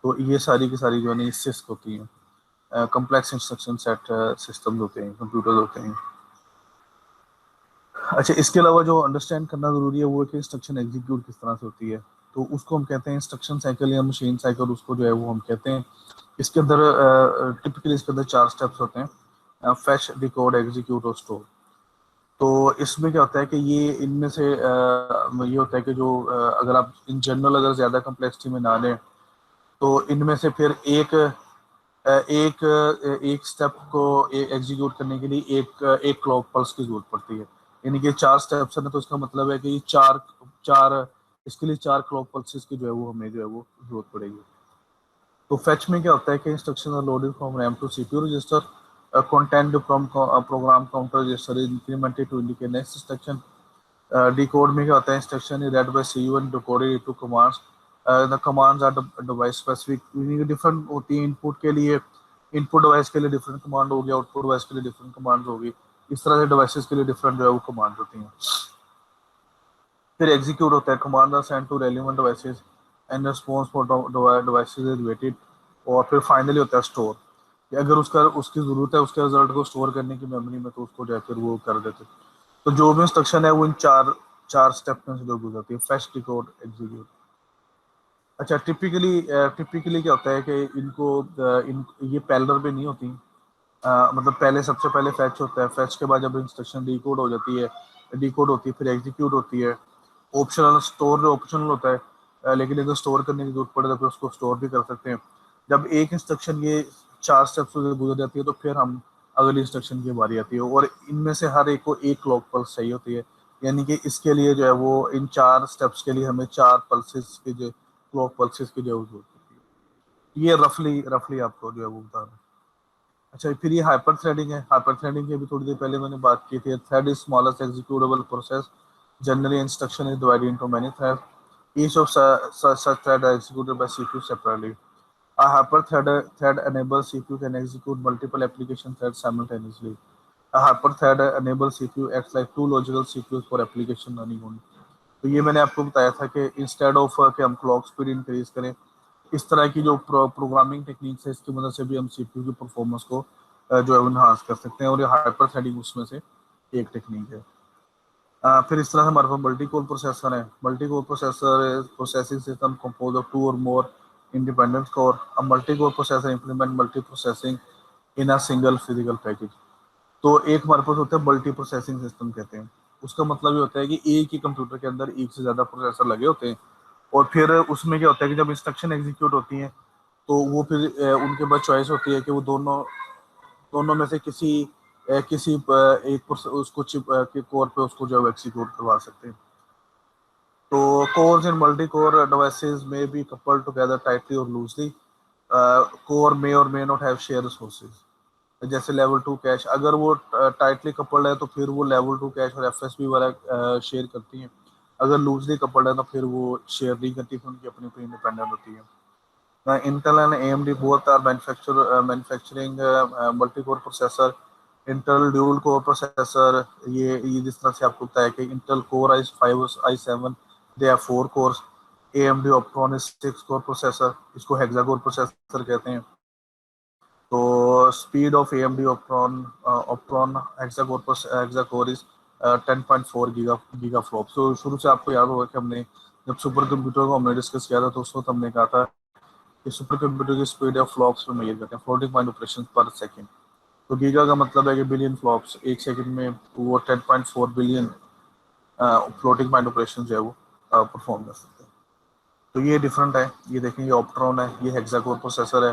तो ये सारी की सारी जो है ना ये सिस्क होती है, कम्प्लेक्स इंस्ट्रक्शन सेट सिस्टम होते हैं, कंप्यूटर होते हैं। अच्छा, इसके अलावा जो अंडरस्टैंड करना ज़रूरी है वो है कि इंस्ट्रक्शन एग्जीक्यूट किस तरह से होती है। तो उसको हम कहते हैं इंस्ट्रक्शन साइकिल या मशीन साइकिल, उसको जो है वो हम कहते हैं। इसके अंदर टिपिकली इसके अंदर 4 स्टेप्स होते हैं, फैच, डिकोड, एग्जीक्यूट और स्टोर। तो इसमें क्या होता है कि ये इनमें से ये होता है कि जो अगर आप इन जनरल अगर ज़्यादा कम्प्लेक्सिटी में ना लें, तो इनमें से फिर एक स्टेप को एग्जीक्यूट करने के लिए एक क्लॉक पल्स की जरूरत पड़ती है। यानी कि 4 स्टेप्स है ना, तो इसका मतलब है कि चार चार इसके लिए 4 क्लॉक पल्सेस की जो है वो हमें जो है वो जरूरत पड़ेगी। तो फैच में क्या होता है कि instruction are loaded from RAM to CPU register, content from program counter register incremented to indicate next instruction. Decode में क्या होता है, instruction is read by CU and decoded into commands. The commands are device specific, different होती है input के लिए। Input device के लिए डिफरेंट कमांड होगी, आउटपुट डिवाइस के लिए डिफरेंट कमांड होगी। इस तरह से डिवाइसेस के लिए डिफरेंट जो है वो कमांड होती हैं। फिर एग्जीक्यूट होता है, command are send to relevant devices and response for devices is waited. और फिर फाइनली होता है स्टोर, कि अगर उसका उसकी जरूरत है उसके रिजल्ट को स्टोर करने की मेमोरी में, तो उसको जो है फिर वो कर देते हैं। तो जो भी इंस्ट्रक्शन है वो इन चार चार स्टेप में से जो गुजरती है, फैच, डिकोड, एग्जीक्यूट। अच्छा, टिपिकली क्या होता है कि ये पैरेलल पे नहीं होती। मतलब पहले सबसे पहले फैच होता है, फैच के बाद जब इंस्ट्रक्शन डिकोड हो जाती है, डिकोड होती है, फिर एग्जीक्यूट होती है। ऑप्शनल स्टोर ऑप्शनल होता है, लेकिन अगर स्टोर करने की जरूरत पड़े तो फिर उसको स्टोर भी कर सकते हैं। जब एक इंस्ट्रक्शन ये 4 स्टेप्स से गुजर जाती है तो फिर हम अगली इंस्ट्रक्शन की बारी आती है, और इनमें से हर एक को एक क्लॉक पल्स चाहिए होती है। यानी कि इसके लिए जो है वो इन 4 स्टेप्स के लिए हमें 4 पल्सेस की जो क्लॉक पल्सेस की जो जरूरत होती है। ये रफली रफली आपको जो है वो बता रहा हूँ। अच्छा, फिर ये हाइपर थ्रेडिंग है। हाइपर थ्रेडिंग की अभी थोड़ी देर पहले मैंने बात की थी। Thread is smallest executable process, generally instruction is divided into many thread, each of such thread are executed by CPU separately. A hyperthread enables CPU can execute multiple application threads simultaneously. A hyperthread enables CPU acts like two logical CPUs for application running on. तो ये मैंने आपको बताया था कि instead of कि हम clock speed increase करें, इस तरह की जो प्रोग्रामिंग टेक्निक्स है इसकी मदद से भी हम सीपीयू की परफॉर्मेंस को जो है इन्हांस कर सकते हैं, और ये हाइपर थ्रेडिंग उसमें से एक टेक्निक है। फिर इस तरह से हमारे पास मल्टी कोर प्रोसेसर है। Multi core processor processing system compose of 2 और मोर इंडिपेंडेंट कोर। अब multi core processor implement multi processing in a single physical package. तो एक हमारे पास होता है मल्टी प्रोसेसिंग सिस्टम कहते हैं। उसका मतलब ये होता है कि एक ही कंप्यूटर के अंदर एक से ज्यादा प्रोसेसर लगे होते हैं, और फिर उसमें क्या होता है कि जब इंस्ट्रक्शन एग्जीक्यूट होती हैं तो वो फिर उनके पास चॉइस होती है कि वो दोनों दोनों में से किसी एक उसको चिप के कोर पे उसको जो है एग्जीक्यूट करवा सकते हैं। तो course in multi core devices में बी कपल्ड टुगेदर टाइटली और लूजली। कोर मे और may not have share resources. जैसे लेवल 2 कैश, अगर वो टाइटली कपल्ड है तो फिर वो लेवल 2 कैश और एफएसबी वाला शेयर करती हैं। अगर लूजली कपल्ड है तो फिर वो शेयर नहीं करती, फिर उनकी अपनी अपनी इंडिपेंडेंट होती है। Intel and AMD both are manufacturing multi-core processor. Intel dual core processor, ये जिस तरह से आपको पता है कि Intel Core i5 i7 they have 4 cores. AMD Opteron is 6 core processor, इसको hexa core processor कहते हैं। तो speed of AMD Opteron hexa core is 10.4 giga flop. तो शुरू से आपको याद होगा कि हमने जब सुपर कंप्यूटर को हमने डिस्कस किया था तो उस वक्त हमने कहा था कि सुपर कंप्यूटर की स्पीड ऑफ फ्लॉप्स में मेजर करते हैं, फ्लोटिंग पॉइंट ऑपरेशन पर सेकंड। तो गीगा का मतलब है कि बिलियन फ्लॉप्स एक सेकंड में वो 10.4 बिलियन फ्लोटिंग पॉइंट ऑपरेशन जो है वो परफॉर्म कर सकते हैं। तो ये डिफरेंट है, ये देखें ये ऑप्ट्रॉन है, ये हेक्साकोर प्रोसेसर है।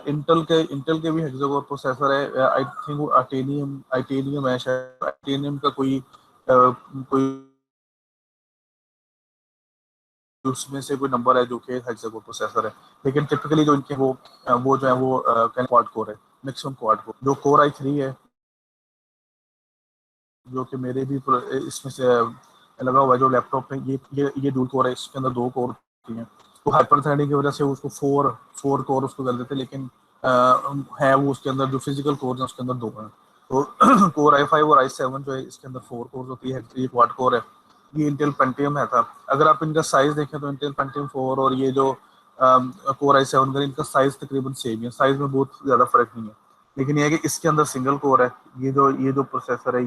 इंटेल के भी हेक्साकोर प्रोसेसर है, आई थिंक वो आइटेनियम है शायद, आइटेनियम का कोई उसमें से कोई नंबर है जो कि हेक्साकोर प्रोसेसर है। लेकिन टिपिकली जो इनके वो जो है वो क्वाड कोर है, मैक्सिमम क्वाड कोर। जो कोर i3 है, जो कि मेरे भी इसमें से लगा हुआ है जो लैपटॉप में, ये डुअल कोर है, इसके अंदर 2 कोर होती हैं। तो हाइपर थ्रेडिंग की वजह से उसको फोर कोर उसको कर देते, लेकिन है वो उसके अंदर जो फिजिकल कोर है उसके अंदर 2 हैं। तो कोर i5 और i7 जो है इसके अंदर 4 कोर होती है, ये क्वाड कोर है। ये इंटेल पेंटियम है था। अगर आप इनका साइज देखें तो इंटेल पेंटियम 4 और ये जो कोर i7 का, इनका साइज तकरीबन सेम है, साइज में बहुत ज़्यादा फर्क नहीं है। लेकिन ये है कि इसके अंदर सिंगल कोर है, ये जो प्रोसेसर है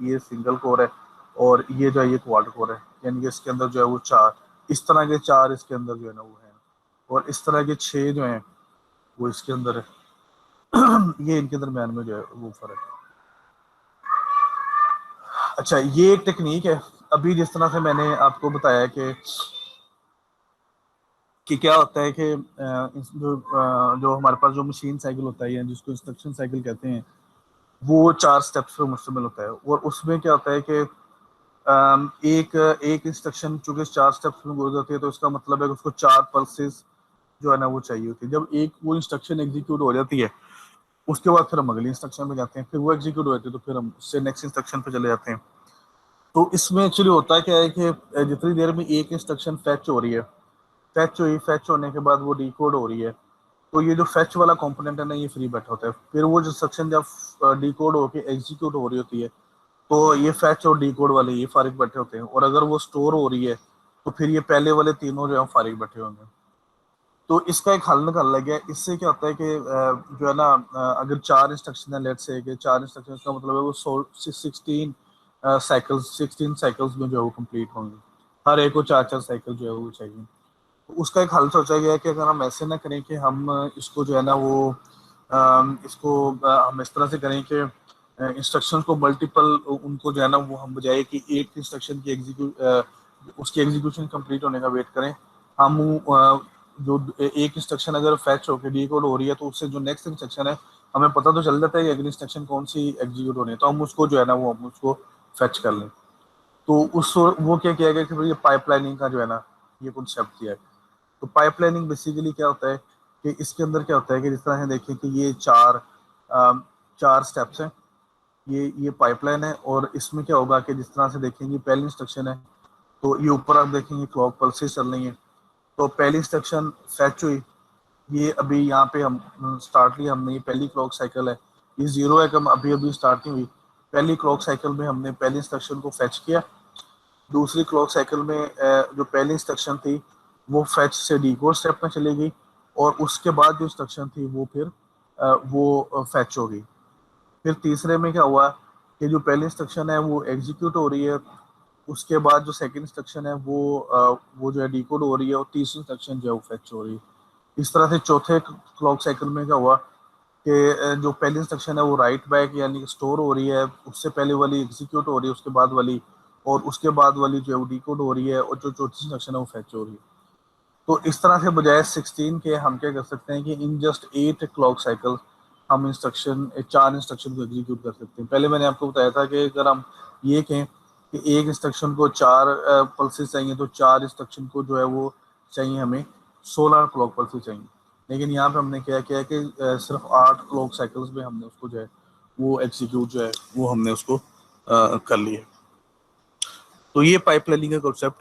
ये सिंगल कोर है, और ये जो है ये क्वाड कोर है। यानी कि इसके अंदर जो है वो 4, इस तरह के 4 इसके अंदर जो है ना वो है, और इस तरह के 6 जो हैं वो इसके अंदर है। ये इनके दरम्यान में जो है वो फर्क है। अच्छा, ये एक टेक्निक है। अभी जिस तरह से मैंने आपको बताया कि क्या होता है कि जो हमारे पास जो मशीन साइकिल होता है या जिसको इंस्ट्रक्शन साइकिल कहते हैं, वो 4 स्टेप्स पर मुश्तमिल होता है। और उसमें क्या होता है कि एक एक इंस्ट्रक्शन चूंकि 4 स्टेप्स में गुजर जाती है, तो इसका मतलब है कि उसको 4 पल्सेस जो है ना वो चाहिए होती है। जब एक वो इंस्ट्रक्शन एग्जीक्यूट हो जाती है, उसके बाद फिर हम अगली इंस्ट्रक्शन पे जाते हैं, फिर वो एग्जीक्यूट हो जाती है तो फिर हम उससे नेक्स्ट इंस्ट्रक्शन पे चले जाते हैं। तो इसमें एक्चुअली होता क्या है कि जितनी देर में एक इंस्ट्रक्शन फैच हो रही है, फैच होने के बाद वो डिकोड हो रही है, तो ये जो फैच वाला कंपोनेंट है ना ये फ्री बैठा होता है। फिर वो जो इंस्ट्रक्शन जब डिकोड होके एग्जीक्यूट हो रही होती है, तो ये फैच और डिकोड वाले ये फारिग बैठे होते हैं। और अगर वो स्टोर हो रही है, तो फिर ये पहले वाले तीनों जो है फारिग बैठे होंगे। तो इसका एक हल निकाला गया। इससे क्या होता है कि जो है ना अगर 4 इंस्ट्रक्शन है, लेट्स से कि 4 इंस्ट्रक्शन का मतलब है वो 16 साइकिल्स में जो है वो कंप्लीट होंगे। हर एक को 4 4 साइकिल जो है वो चाहिए। तो उसका एक हल सोचा गया है कि अगर हम ऐसे ना करें कि हम इसको जो है ना वो हम इस तरह से करें कि इंस्ट्रक्शन को मल्टीपल उनको जो है ना वो हम बजाय कि एक इंस्ट्रक्शन की उसकी एग्जीक्यूशन कंप्लीट होने का वेट करें, हम जो एक इंस्ट्रक्शन अगर फैच होकर डीकोड हो रही है, तो उससे जो नेक्स्ट इंस्ट्रक्शन है हमें पता तो चल जाता है कि अगली इंस्ट्रक्शन कौन सी एग्जीक्यूट होनी है, तो हम उसको जो है ना वो हम उसको फैच कर लें। तो उस वो क्या किया गया कि भाई ये पाइपलाइनिंग का जो है ना ये कॉन्सेप्ट किया है। तो पाइपलाइनिंग बेसिकली क्या होता है कि इसके अंदर क्या होता है कि जिस तरह से देखें कि ये 4 स्टेप्स हैं, ये पाइपलाइन है। और इसमें क्या होगा कि जिस तरह से देखेंगे पहली इंस्ट्रक्शन है, तो ये ऊपर आप देखेंगे क्लॉक पल्सेस चल रही हैं। तो पहली इंस्ट्रक्शन फैच हुई, ये अभी यहाँ पे हम स्टार्ट लिया हमने, ये पहली क्लॉक साइकिल है, ये 0 है, कम अभी अभी स्टार्ट नहीं हुई। पहली क्लॉक साइकिल में हमने पहली इंस्ट्रक्शन को फैच किया। दूसरी क्लॉक साइकिल में जो पहली इंस्ट्रक्शन थी वो फैच से डीकोड स्टेप में चली गई, और उसके बाद जो इंस्ट्रक्शन थी वो फिर वो फैच हो गई। फिर तीसरे में क्या हुआ कि जो पहली इंस्ट्रक्शन है वो एग्जीक्यूट हो रही है, उसके बाद जो सेकंड इंस्ट्रक्शन है वो जो है डिकोड हो रही है, और तीसरी इंस्ट्रक्शन जो है वो फैच हो रही है। इस तरह से चौथे क्लॉक साइकिल में क्या हुआ कि जो पहली इंस्ट्रक्शन है वो राइट बैक यानी स्टोर हो रही है, उससे पहले वाली एग्जीक्यूट हो रही है, उसके बाद वाली, और उसके बाद वाली जो है वो डिकोड हो रही है, और जो चौथी इंस्ट्रक्शन है वो फैच हो रही है। तो इस तरह से बजाय 16 के हम क्या कर सकते हैं कि इन जस्ट 8 क्लॉक साइकिल हम 4 इंस्ट्रक्शन को एग्जीक्यूट कर सकते हैं। पहले मैंने आपको बताया था कि अगर हम ये कहें कि एक इंस्ट्रक्शन को 4 पल्सेस चाहिए, तो 4 इंस्ट्रक्शन को जो है वो चाहिए हमें 16 क्लॉक पल्सेस चाहिए। लेकिन यहाँ पे हमने क्या किया कि सिर्फ 8 क्लॉक साइकिल्स में हमने उसको जो है वो एग्जीक्यूट जो है वो हमने उसको कर लिया। तो ये पाइपलाइनिंग का कॉन्सेप्ट,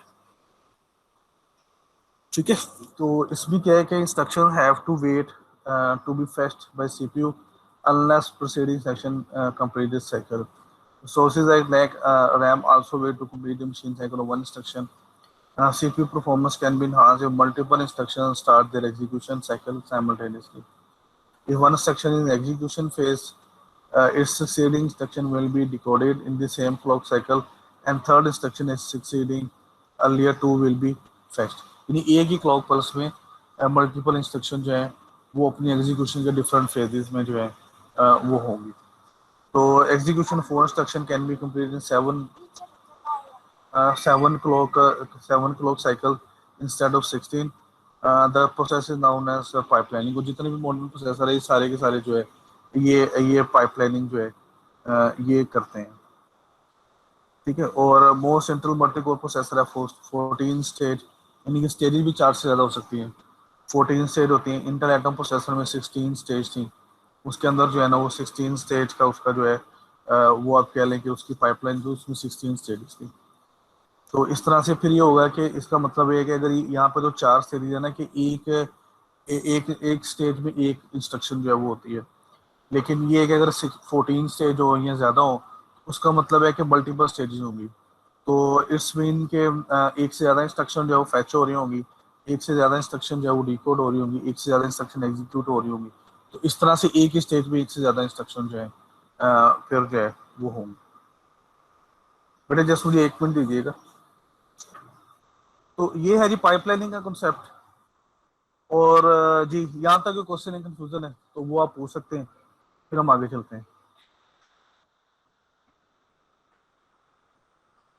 ठीक है। तो इसमें क्या है कि instruction have to wait to be fetched by CPU unless preceding section complete this cycle. Sources like RAM also wait to complete the machine cycle of one instruction. CPU performance can be enhanced if multiple instructions start their execution cycle simultaneously. If one instruction is in execution phase, its succeeding instruction will be decoded in the same clock cycle, and third instruction is succeeding earlier two will be fetched. यानी एक ही clock pulse में multiple instruction जो है वो अपनी execution के different phases में जो है वो होंगी। तो execution for instruction can be complete in 7 clock cycle instead of 16। The process is known as pipelining. जितने भी मॉडर्न प्रोसेसर है ये सारे के सारे जो है ये पाइपलाइनिंग जो है ये करते हैं। ठीक है। और most central multi core processor है 14 स्टेज, यानी कि स्टेजेस भी 4 से ज़्यादा हो सकती हैं। 14 स्टेज होती हैं। इंटेल एटम प्रोसेसर में 16 स्टेज थी, उसके अंदर जो है ना वो 16 स्टेज का उसका जो है वो आप कह लें कि उसकी पाइपलाइन जो उसमें 16 स्टेज थी। तो इस तरह से फिर ये होगा कि इसका मतलब ये है कि अगर यहाँ पर जो 4 स्टेज है ना कि एक एक स्टेज में एक इंस्ट्रक्शन जो है वो होती है, लेकिन ये है कि अगर 14 स्टेज हो या ज़्यादा हो उसका मतलब है कि मल्टीपल स्टेजेस होंगी। तो इट्स मीन के एक से ज़्यादा इंस्ट्रक्शन जो है वो फैच हो रही होंगी, एक से ज़्यादा इंस्ट्रक्शन जो है वो डिकोड हो रही होंगी, एक से ज़्यादा इंस्ट्रक्शन एग्जीक्यूट हो रही होंगी। तो इस तरह से एक ही स्टेज में एक से ज़्यादा इंस्ट्रक्शन जो है फिर जो है वो होंगे। बेटे जस्ट मुझे 1 मिनट दीजिएगा। तो ये है जी पाइपलाइनिंग का कॉन्सेप्ट। और जी यहाँ तक क्वेश्चन है, कंफ्यूजन है तो वो आप पूछ सकते हैं, फिर हम आगे चलते हैं।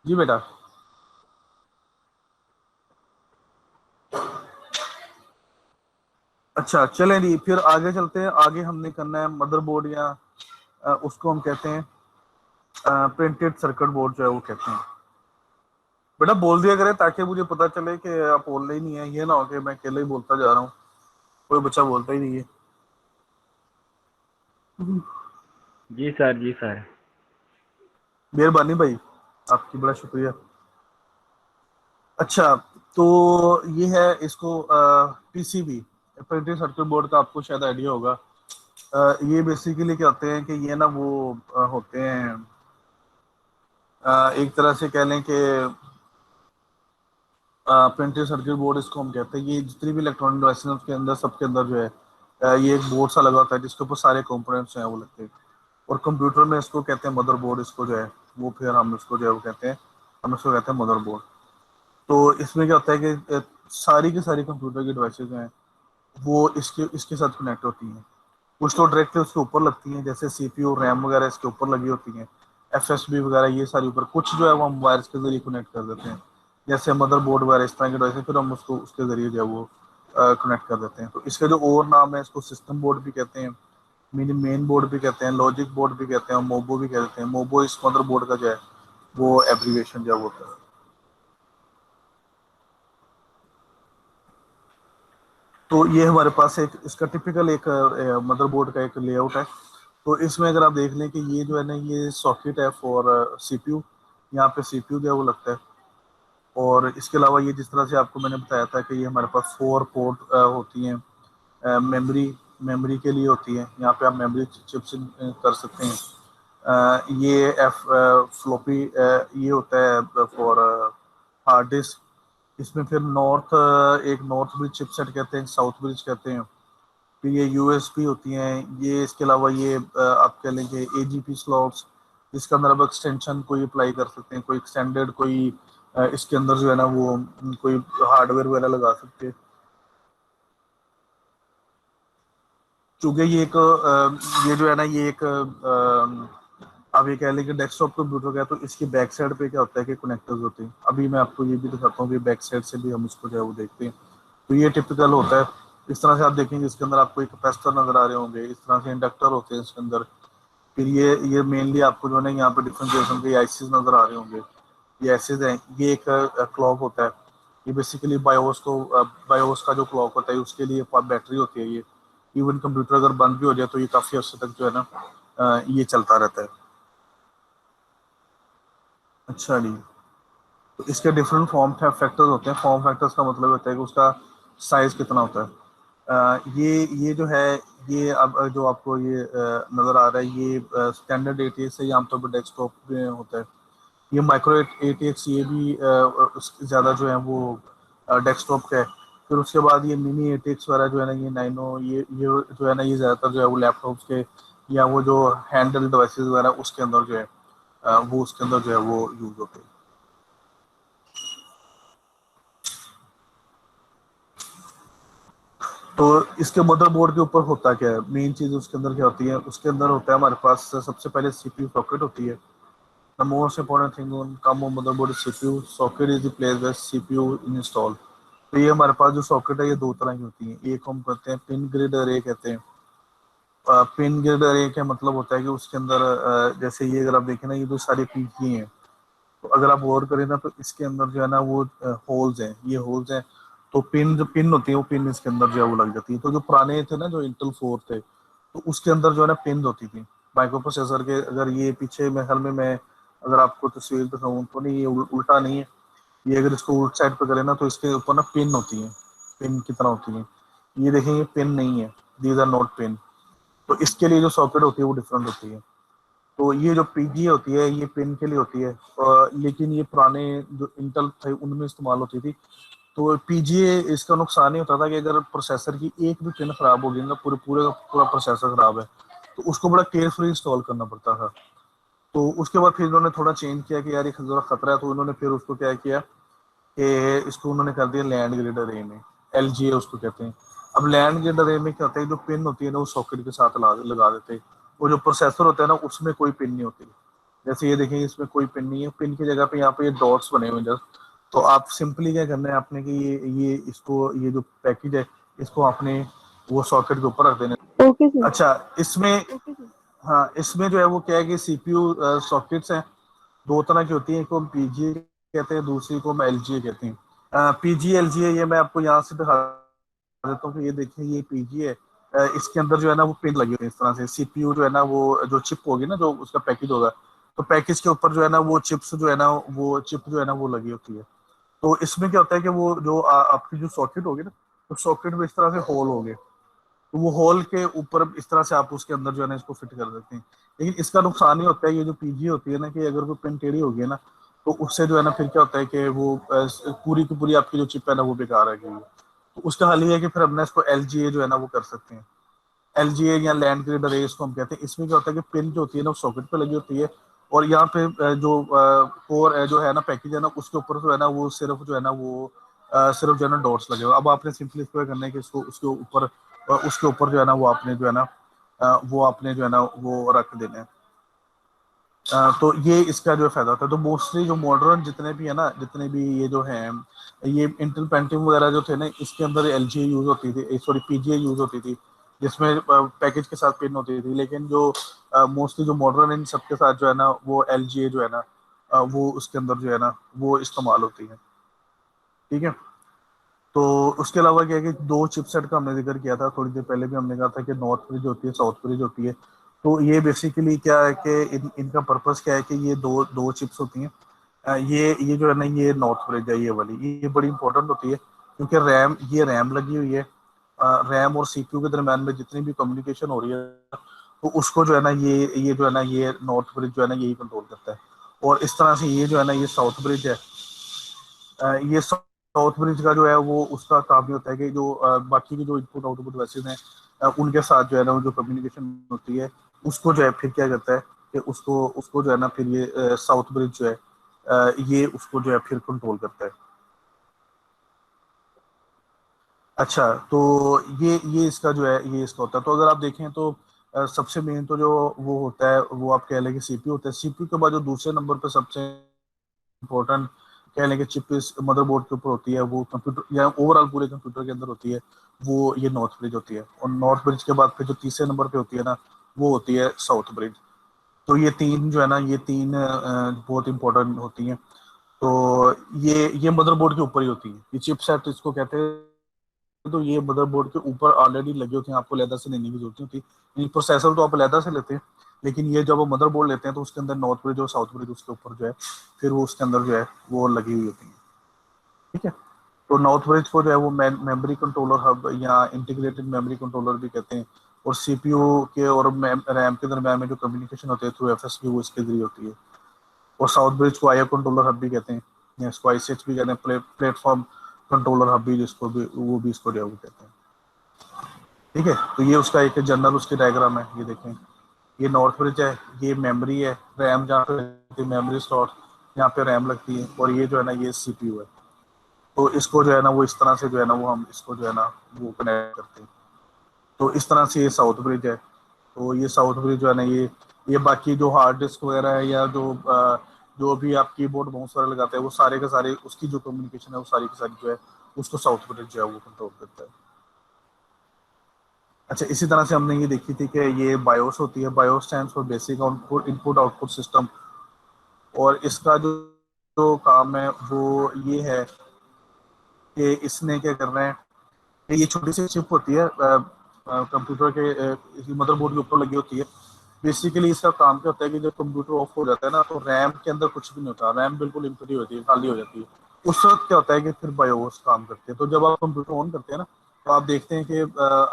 जी बेटा। अच्छा चलें जी, फिर आगे चलते हैं। आगे हमने करना है मदरबोर्ड या उसको हम कहते हैं प्रिंटेड सर्किट बोर्ड जो है वो कहते हैं। बेटा बोल दिया करें ताकि मुझे पता चले कि आप बोल रहे ही नहीं है, ये ना हो कि मैं अकेले ही बोलता जा रहा हूँ, कोई बच्चा बोलता ही नहीं है। जी सर, जी सर। मेहरबानी भाई, आपकी बड़ा शुक्रिया। अच्छा, तो ये है इसको पीसीबी प्रिंटेड सर्किट बोर्ड का आपको शायद आइडिया होगा। ये बेसिकली क्या होते हैं कि ये ना वो होते हैं एक तरह से कह लें कि प्रिंटेड सर्किट बोर्ड इसको हम कहते हैं। ये जितनी भी इलेक्ट्रॉनिक डिवाइस हैं उसके अंदर सबके अंदर जो है ये एक बोर्ड सा लगा होता है जिसके ऊपर सारे कंपोनेंट्स हैं वो लगते हैं। और कंप्यूटर में इसको कहते हैं मदरबोर्ड, इसको जो है वो फिर हम इसको जो है वो कहते हैं, हम इसको कहते हैं मदरबोर्ड। तो इसमें क्या होता है कि सारी की सारी कंप्यूटर की डिवाइसेज हैं वो इसके इसके साथ कनेक्ट होती हैं। कुछ तो डायरेक्टली उसके ऊपर लगती हैं, जैसे सीपीयू रैम वगैरह इसके ऊपर लगी होती हैं, एफएसबी वगैरह ये सारी ऊपर। कुछ जो है वो हम वायर्स के जरिए कनेक्ट कर देते हैं, जैसे मदरबोर्ड वगैरह इस तरह के डिवाइस, फिर हम उसको उसके जरिए जो है वो कनेक्ट कर देते हैं। तो इसका जो और नाम है इसको सिस्टम बोर्ड भी कहते हैं, मिनी मेन बोर्ड भी कहते हैं, लॉजिक बोर्ड भी कहते हैं, और मोबो भी कहते हैं। मोबो इस मदरबोर्ड का जो है वो एब्रीविएशन जो है वो होता है। तो ये हमारे पास एक इसका टिपिकल एक मदरबोर्ड का एक लेआउट है। तो इसमें अगर आप देख लें कि ये जो है ना ये सॉकेट है फॉर सीपीयू, यहाँ पे सीपीयू जो है वो लगता है। और इसके अलावा ये जिस तरह से आपको मैंने बताया था कि ये हमारे पास 4 पोर्ट होती हैं, मेमोरी मेमोरी के लिए होती है, यहाँ पे आप मेमोरी चिप्स कर सकते हैं। ये एफ फ्लोपी ये होता है फॉर हार्ड डिस्क। इसमें फिर नॉर्थ एक नॉर्थ ब्रिज चिपसेट कहते हैं, साउथ ब्रिज कहते हैं। फिर ये यूएसपी होती हैं ये। इसके अलावा ये आप कह लेंगे एजीपी स्लॉट्स, इसके अंदर आप एक्सटेंशन कोई अप्लाई कर सकते हैं, कोई एक्सटेंडेड कोई इसके अंदर जो है ना वो कोई हार्डवेयर वगैरह लगा सकते हैं। चूंकि ये एक ये जो है ना ये एक आप ये कह लें कि डेस्कटॉप कंप्यूटर का है, तो इसकी बैक साइड पे क्या होता है कि कनेक्टर्स होते हैं। अभी मैं आपको ये भी दिखाता हूँ कि बैक साइड से भी हम इसको जो है वो देखते हैं। तो ये टिपिकल होता है। इस तरह से आप देखेंगे इसके अंदर आपको एक कैपेसिटर नजर आ रहे होंगे, इस तरह से इंडक्टर होते हैं इसके अंदर। फिर ये मेनली आपको जो है यहाँ पे डिफरेंट किस्म के आईसीज नजर आ रहे होंगे, ये आईसीज हैं। ये एक क्लॉक होता है, ये बेसिकली बायोस का जो क्लॉक होता है उसके लिए बैटरी होती है। ये इवन कंप्यूटर अगर बंद भी हो जाए तो ये काफी अर्से तक जो है ना ये चलता रहता है। अच्छा जी। तो इसके डिफरेंट फॉर्म फैक्टर्स होते हैं। फॉर्म फैक्टर्स का मतलब होता है कि उसका साइज कितना होता है। ये जो है ये अब जो आपको ये नज़र आ रहा है ये स्टैंडर्ड एटीएक्स है, ये आमतौर पर डेस्कटॉप में होता है। ये माइक्रो एटीएक्स ये भी उसके ज़्यादा जो है वो डेस्कटॉप का है। फिर उसके बाद ये मिनी एटीएक्स वगैरह जो है ना ये नाइनो ये जो है ना ये ज़्यादातर जो है वो लैपटॉप्स के या वो जो हैंडल डिवाइसेस वगैरह उसके अंदर जो है वो उसके अंदर जो है वो यूज़ होते हैं। तो इसके मदरबोर्ड के ऊपर होता क्या है, मेन चीज उसके अंदर क्या होती है, उसके अंदर होता है हमारे पास सबसे पहले सीपीयू सॉकेट होती है। The most important thing on come on motherboard is CPU socket is the place where CPU install. तो ये हमारे पास जो सॉकेट है ये दो तरह की होती है। एक हम कहते हैं पिन ग्रिड अरे कहते हैं। पिन ग्रिड अरे का मतलब होता है कि उसके अंदर जैसे ये अगर आप देखें ना, ये जो सारी पीकी हैं, तो अगर आप गौर करें ना तो इसके अंदर जो है ना वो होल्स हैं, ये होल्स हैं। तो पिन जो पिन होती है वो पिन इसके अंदर जो है वो लग जाती है। तो जो पुराने थे ना, जो इंटेल 4 थे, तो उसके अंदर जो है ना पिन होती थी माइक्रो प्रोसेसर के। अगर ये पीछे महल में मैं अगर आपको तस्वीर दिखाऊं तो नहीं, ये उल्टा नहीं है। ये अगर इसको उल्ट साइड पे करें ना तो इसके ऊपर ना पिन होती है, पिन की तरह होती है। ये देखें, ये पिन नहीं है, दीज आर नॉट पिन। तो इसके लिए जो सॉकेट होती है वो डिफरेंट होती है। तो ये जो पीजी होती है ये पिन के लिए होती है, लेकिन ये पुराने जो इंटेल थे उनमें इस्तेमाल होती थी। तो पीजीए इसका नुकसान ही होता था कि अगर प्रोसेसर की एक भी पिन खराब हो गई ना, पूरे पूरे का पूरा प्रोसेसर खराब है, तो उसको बड़ा केयरफुली इंस्टॉल करना पड़ता था। तो उसके बाद फिर इन्होंने थोड़ा चेंज किया कि यार ये थोड़ा खतरा है, तो इन्होंने फिर उसको क्या किया कि इसको उन्होंने कर दिया लैंड ग्रिड अरे में। एल जी ए उसको कहते हैं। अब लैंड ग्रिड अरे में क्या होता है, जो पिन होती है ना वो सॉकेट के साथ लगा देते हैं। वो जो प्रोसेसर होता है ना उसमें कोई पिन नहीं होती। जैसे ये देखेंगे इसमें कोई पिन नहीं है, पिन की जगह पे यहाँ पे ये डॉट्स बने हुए हैं जस्ट। तो आप सिंपली क्या करना है आपने कि ये इसको, ये जो पैकेज है इसको आपने वो सॉकेट के ऊपर रख देना है। Okay sir. अच्छा, इसमें हाँ इसमें जो है वो क्या है कि सीपीयू सॉकेट्स हैं, दो तरह की होती है। एक को हम पीजीए कहते हैं, दूसरी को हम एलजीए कहते हैं। पीजीए एलजीए ये मैं आपको यहाँ से दिखा देता हूँ कि ये देखिए ये पीजीए है। इसके अंदर जो है ना वो पिन लगी हुई है इस तरह से। सीपीयू जो है ना वो जो चिप होगी ना, जो उसका पैकेज होगा, तो पैकेज के ऊपर जो है ना वो चिप्स जो है ना वो चिप जो है ना वो लगी होती है। तो इसमें क्या होता है कि वो जो आपकी जो सॉकेट होगी ना, तो सॉकेट में इस तरह से होल होंगे। तो वो होल के ऊपर इस तरह से आप उसके अंदर जो है ना इसको फिट कर देते हैं। लेकिन इसका नुकसान ये होता है, ये जो पीजी होती है ना, कि अगर कोई पिन टेढ़ी होगी ना, तो उससे जो है ना फिर क्या होता है कि वो पूरी की पूरी आपकी जो चिप है ना वो बेकार है। तो उसका हल ये है कि फिर हमने इसको एल जो है ना वो कर सकते हैं। एल या लैंड ग्रिड अरे इसको हम कहते हैं। इसमें क्या होता है कि पिन जो होती है ना वो सॉकेट पे लगी होती है, और यहाँ पे जो कोर जो है ना पैकेज है ना उसके ऊपर जो है ना वो सिर्फ जो है ना वो सिर्फ जो है ना डॉट्स लगे हुए। अब आपने सिंपली इसको करना है कि इसको उसके ऊपर जो है ना वो आपने जो है ना वो आपने जो है ना वो रख देना है। तो ये इसका जो फायदा होता है। तो मोस्टली जो मॉडर्न जितने भी है ना, जितने भी ये जो हैं, ये इंटेल पेंटिंग वगैरह जो थे ना, इसके अंदर एल जी यूज होती थी, सॉरी पीजीए यूज होती थी, जिसमें पैकेज के साथ पिन होती थी। लेकिन जो मोस्टली जो मॉडर्न इन सबके साथ जो है ना वो एल जी जो है ना वो उसके अंदर जो है ना वो इस्तेमाल होती है। ठीक है। तो उसके अलावा क्या है कि दो चिपसेट का हमने जिक्र किया था थोड़ी देर पहले भी, हमने कहा था कि नॉर्थ ब्रिज होती है, साउथ ब्रिज होती है। तो ये बेसिकली क्या है कि इनका पर्पस क्या है कि ये दो दो चिप्स होती हैं। ये जो है ना ये नॉर्थ ब्रिज है, ये वाली ये बड़ी इंपॉर्टेंट होती है, क्योंकि रैम लगी हुई है। रैम और सीपीयू के दरम्यान में जितनी भी कम्युनिकेशन हो रही है, तो उसको जो है ना ये जो है ना ये नॉर्थ ब्रिज जो है ना यही कंट्रोल करता है। और इस तरह से ये जो है ना ये साउथ ब्रिज है। ये साउथ ब्रिज का जो है वो उसका काम ये होता है कि जो बाकी की जो इनपुट आउटपुट वैसे हैं, उनके साथ जो है ना जो कम्युनिकेशन होती है, उसको जो है फिर क्या करता है कि उसको उसको जो है ना फिर ये साउथ ब्रिज जो है ये उसको जो है फिर कंट्रोल करता है। अच्छा, तो ये इसका जो है ये इसका होता है। तो अगर आप देखें तो सबसे मेन तो जो वो होता है वो आप कह लें कि सीपीयू होता है। सीपीयू के बाद जो दूसरे नंबर पर सबसे इम्पोर्टेंट कह लें कि चिप इस मदरबोर्ड के ऊपर होती है, वो कंप्यूटर या ओवरऑल पूरे कंप्यूटर के अंदर होती है, वो ये नॉर्थ ब्रिज होती है। और नॉर्थ ब्रिज के बाद फिर जो तीसरे नंबर पे होती है ना वो होती है साउथ ब्रिज। तो ये तीन जो है ना ये तीन बहुत इंपॉर्टेंट होती हैं। तो ये मदरबोर्ड के ऊपर ही होती है, ये चिप सेट इसको कहते हैं। तो ये मदरबोर्ड के ऊपर ऑलरेडी लगे होते हैं, आपको अलहदा से लेने की जरूरत नहीं होती। प्रोसेसर तो आप अलहदा से लेते हैं, लेकिन ये जब मदरबोर्ड लेते हैं तो उसके अंदर नॉर्थ ब्रिज और साउथ ब्रिज उसके ऊपर जो है फिर वो उसके अंदर जो है वो लगी हुई होती है। ठीक है। तो नॉर्थ ब्रिज को जो है वो मेमोरी कंट्रोलर हब या इंटीग्रेटेड मेमोरी कंट्रोलर भी कहते हैं। और सीपीयू के और रैम के दरम्यान में जो कम्युनिकेशन होती है थ्रू एफएसक्यू वो इसके जरिए होती है। और साउथ ब्रिज को आईओ कंट्रोलर हब भी कहते हैं, या इसको आईसीएच भी कहते हैं, प्लेटफॉर्म कंट्रोलर हब भी जिसको भी वो भी इसको जो है वो कहते हैं। ठीक है। तो ये उसका एक जनरल उसकी डायग्राम है, ये देखें। ये नॉर्थ ब्रिज है, ये मेमोरी है, रैम जहाँ पे मेमोरी स्लॉट यहाँ पे रैम लगती है, और ये जो है ना ये सीपीयू है। तो इसको जो है ना वो इस तरह से जो है ना वो हम इसको जो है ना वो कनेक्ट करते हैं। तो इस तरह से ये साउथ ब्रिज है। तो ये साउथ ब्रिज जो है ना ये बाकी जो हार्ड डिस्क वगैरह है या जो भी आप कीबोर्ड माउस वगैरह लगाते हैं वो सारे के सारे उसकी जो कम्युनिकेशन है वो सारी की सारी जो है उसको साउथ ब्रिज जो है वो कंट्रोल करता है। अच्छा, इसी तरह से हमने ये देखी थी कि ये बायोस होती है, BIOS stands for basic output input output system. और इसका जो काम है वो ये है कि इसने क्या करना है कि ये छोटी सी चिप होती है कंप्यूटर के मदरबोर्ड के ऊपर लगी होती है। बेसिकली इसका काम क्या होता है कि जब कंप्यूटर ऑफ हो जाता है ना, तो रैम के अंदर कुछ भी नहीं होता, रैम बिल्कुल एम्प्टी होती है, खाली हो जाती है। उस वक्त क्या होता है कि फिर बायोस काम करते हैं। तो जब आप कंप्यूटर ऑन करते हैं ना, तो आप देखते हैं कि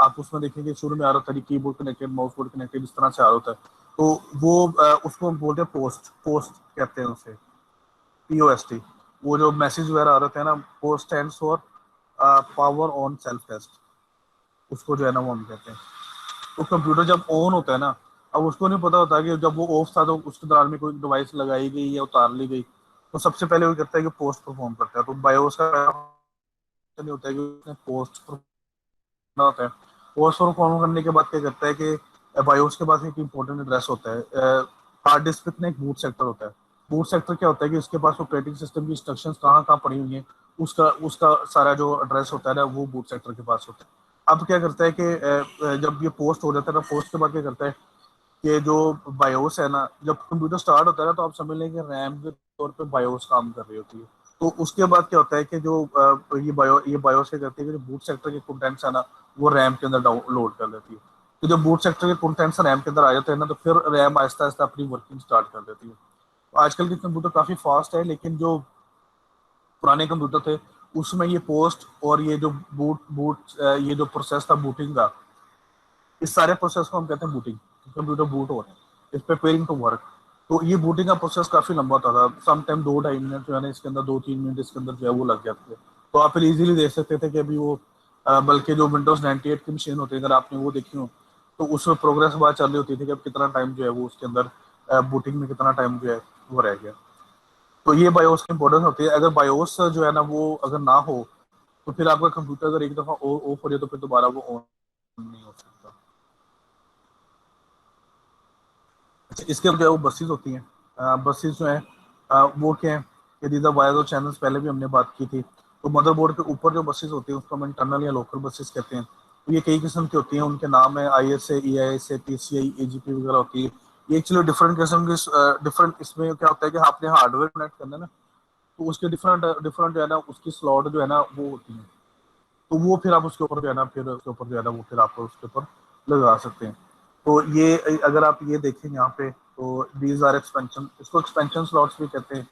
आप उसमें देखेंगे शुरू में आ रहा था keyboard connected, mouse board connected, इस तरह से आ रहा होता है। तो वो उसको हम बोलते हैं पोस्ट, पोस्ट कहते हैं उसे, POST। वो जो मैसेज वगैरह आ रहे थे ना, POST stand for power on self test, उसको जो है ना वो हम कहते हैं। तो कंप्यूटर जब ऑन होता है ना, अब उसको नहीं पता होता कि जब वो ऑफ था तो उसके दौरान में कोई डिवाइस लगाई गई या उतार ली गई। तो सबसे पहले वो करता है कि पोस्ट परफॉर्म करता है। तो बायोस का नहीं होता है कि उसने पोस्ट परफॉर्म होता है। पोस्ट परफॉर्म करने के बाद क्या करता है कि बायोस के पास एक इंपॉर्टेंट एड्रेस होता है। हार्ड डिस्क में एक बूट सेक्टर होता है। बूट सेक्टर क्या होता है कि उसके पास ऑपरेटिंग सिस्टम की इंस्ट्रक्शंस कहाँ कहाँ पड़ी हुई हैं, उसका उसका सारा जो एड्रेस होता है ना, वो बूट सेक्टर के पास होता है। अब क्या करता है कि जब ये पोस्ट हो जाता है ना, पोस्ट के बाद क्या करता है कि जो बायोस है ना, जब कंप्यूटर स्टार्ट होता है ना, तो आप समझ लें कि रैम के तौर पे बायोस काम कर रही होती है। तो उसके बाद क्या होता है कि जो ये बायोस क्या करती है कि जो बूट सेक्टर के कंटेंट्स है ना, वो रैम के अंदर डाउनलोड कर लेती है। तो जब बूट सेक्टर के कंटेंट्स रैम के अंदर आ जाते हैं ना, तो फिर रैम आहिस्ता आहिस्ता अपनी वर्किंग स्टार्ट कर देती है। तो आजकल के कंप्यूटर काफी फास्ट है, लेकिन जो पुराने कंप्यूटर थे उसमें ये पोस्ट और ये जो बूट बूट ये जो प्रोसेस था बूटिंग का, इस सारे प्रोसेस को हम कहते हैं बूटिंग। कंप्यूटर बूट हो रहे हैं, इस प्रिपेयरिंग टू वर्क। तो ये बूटिंग का प्रोसेस काफी लंबा होता था, सम टाइम 2-2.5 मिनट जो है ना इसके अंदर, 2-3 मिनट इसके अंदर जो है वो लग जाते थे। तो आप फिर इजीली देख सकते थे कि अभी वो बल्कि जो Windows 98 की मशीन होती है, अगर आपने वो देखी हो, तो उसमें प्रोग्रेस बात चल रही होती थी कि अब कितना टाइम जो है वो उसके अंदर बूटिंग में कितना टाइम जो है वो रह गया। तो ये बायोस की इंपॉर्टेंस होती है। अगर बायोस जो है ना वो अगर ना हो, तो फिर आपका कंप्यूटर अगर एक दफा ऑफ हो जाए तो फिर दोबारा वो ऑन नहीं हो सकता। अच्छा, इसके जो है वो बसेस होती हैं। बसेस जो है वो क्या है कि दीज वायर्स और चैनल्स, पहले भी हमने बात की थी। तो मदरबोर्ड के ऊपर जो बसेस होती हैं उसको हम इंटरनल या लोकल बसेस कहते हैं। तो ये कई किस्म की होती हैं, उनके नाम है ISA, EISA, PCI, AGP वगैरह होती है। ये एक्चुअली डिफरेंट किस्म की डिफरेंट, इसमें क्या होता है कि आपने हार्डवेयर कनेक्ट करना है ना, तो उसके डिफरेंट डिफरेंट जो है ना उसकी स्लॉट जो है ना वो होती है। तो वो फिर आप उसके ऊपर जो है ना, फिर उसके ऊपर जो है ना वो फिर आप उसके ऊपर लगा सकते हैं। तो ये अगर आप ये देखें यहाँ पे, तो दीज आर एक्सपेंशन, इसको एक्सपेंशन स्लॉट्स भी कहते हैं।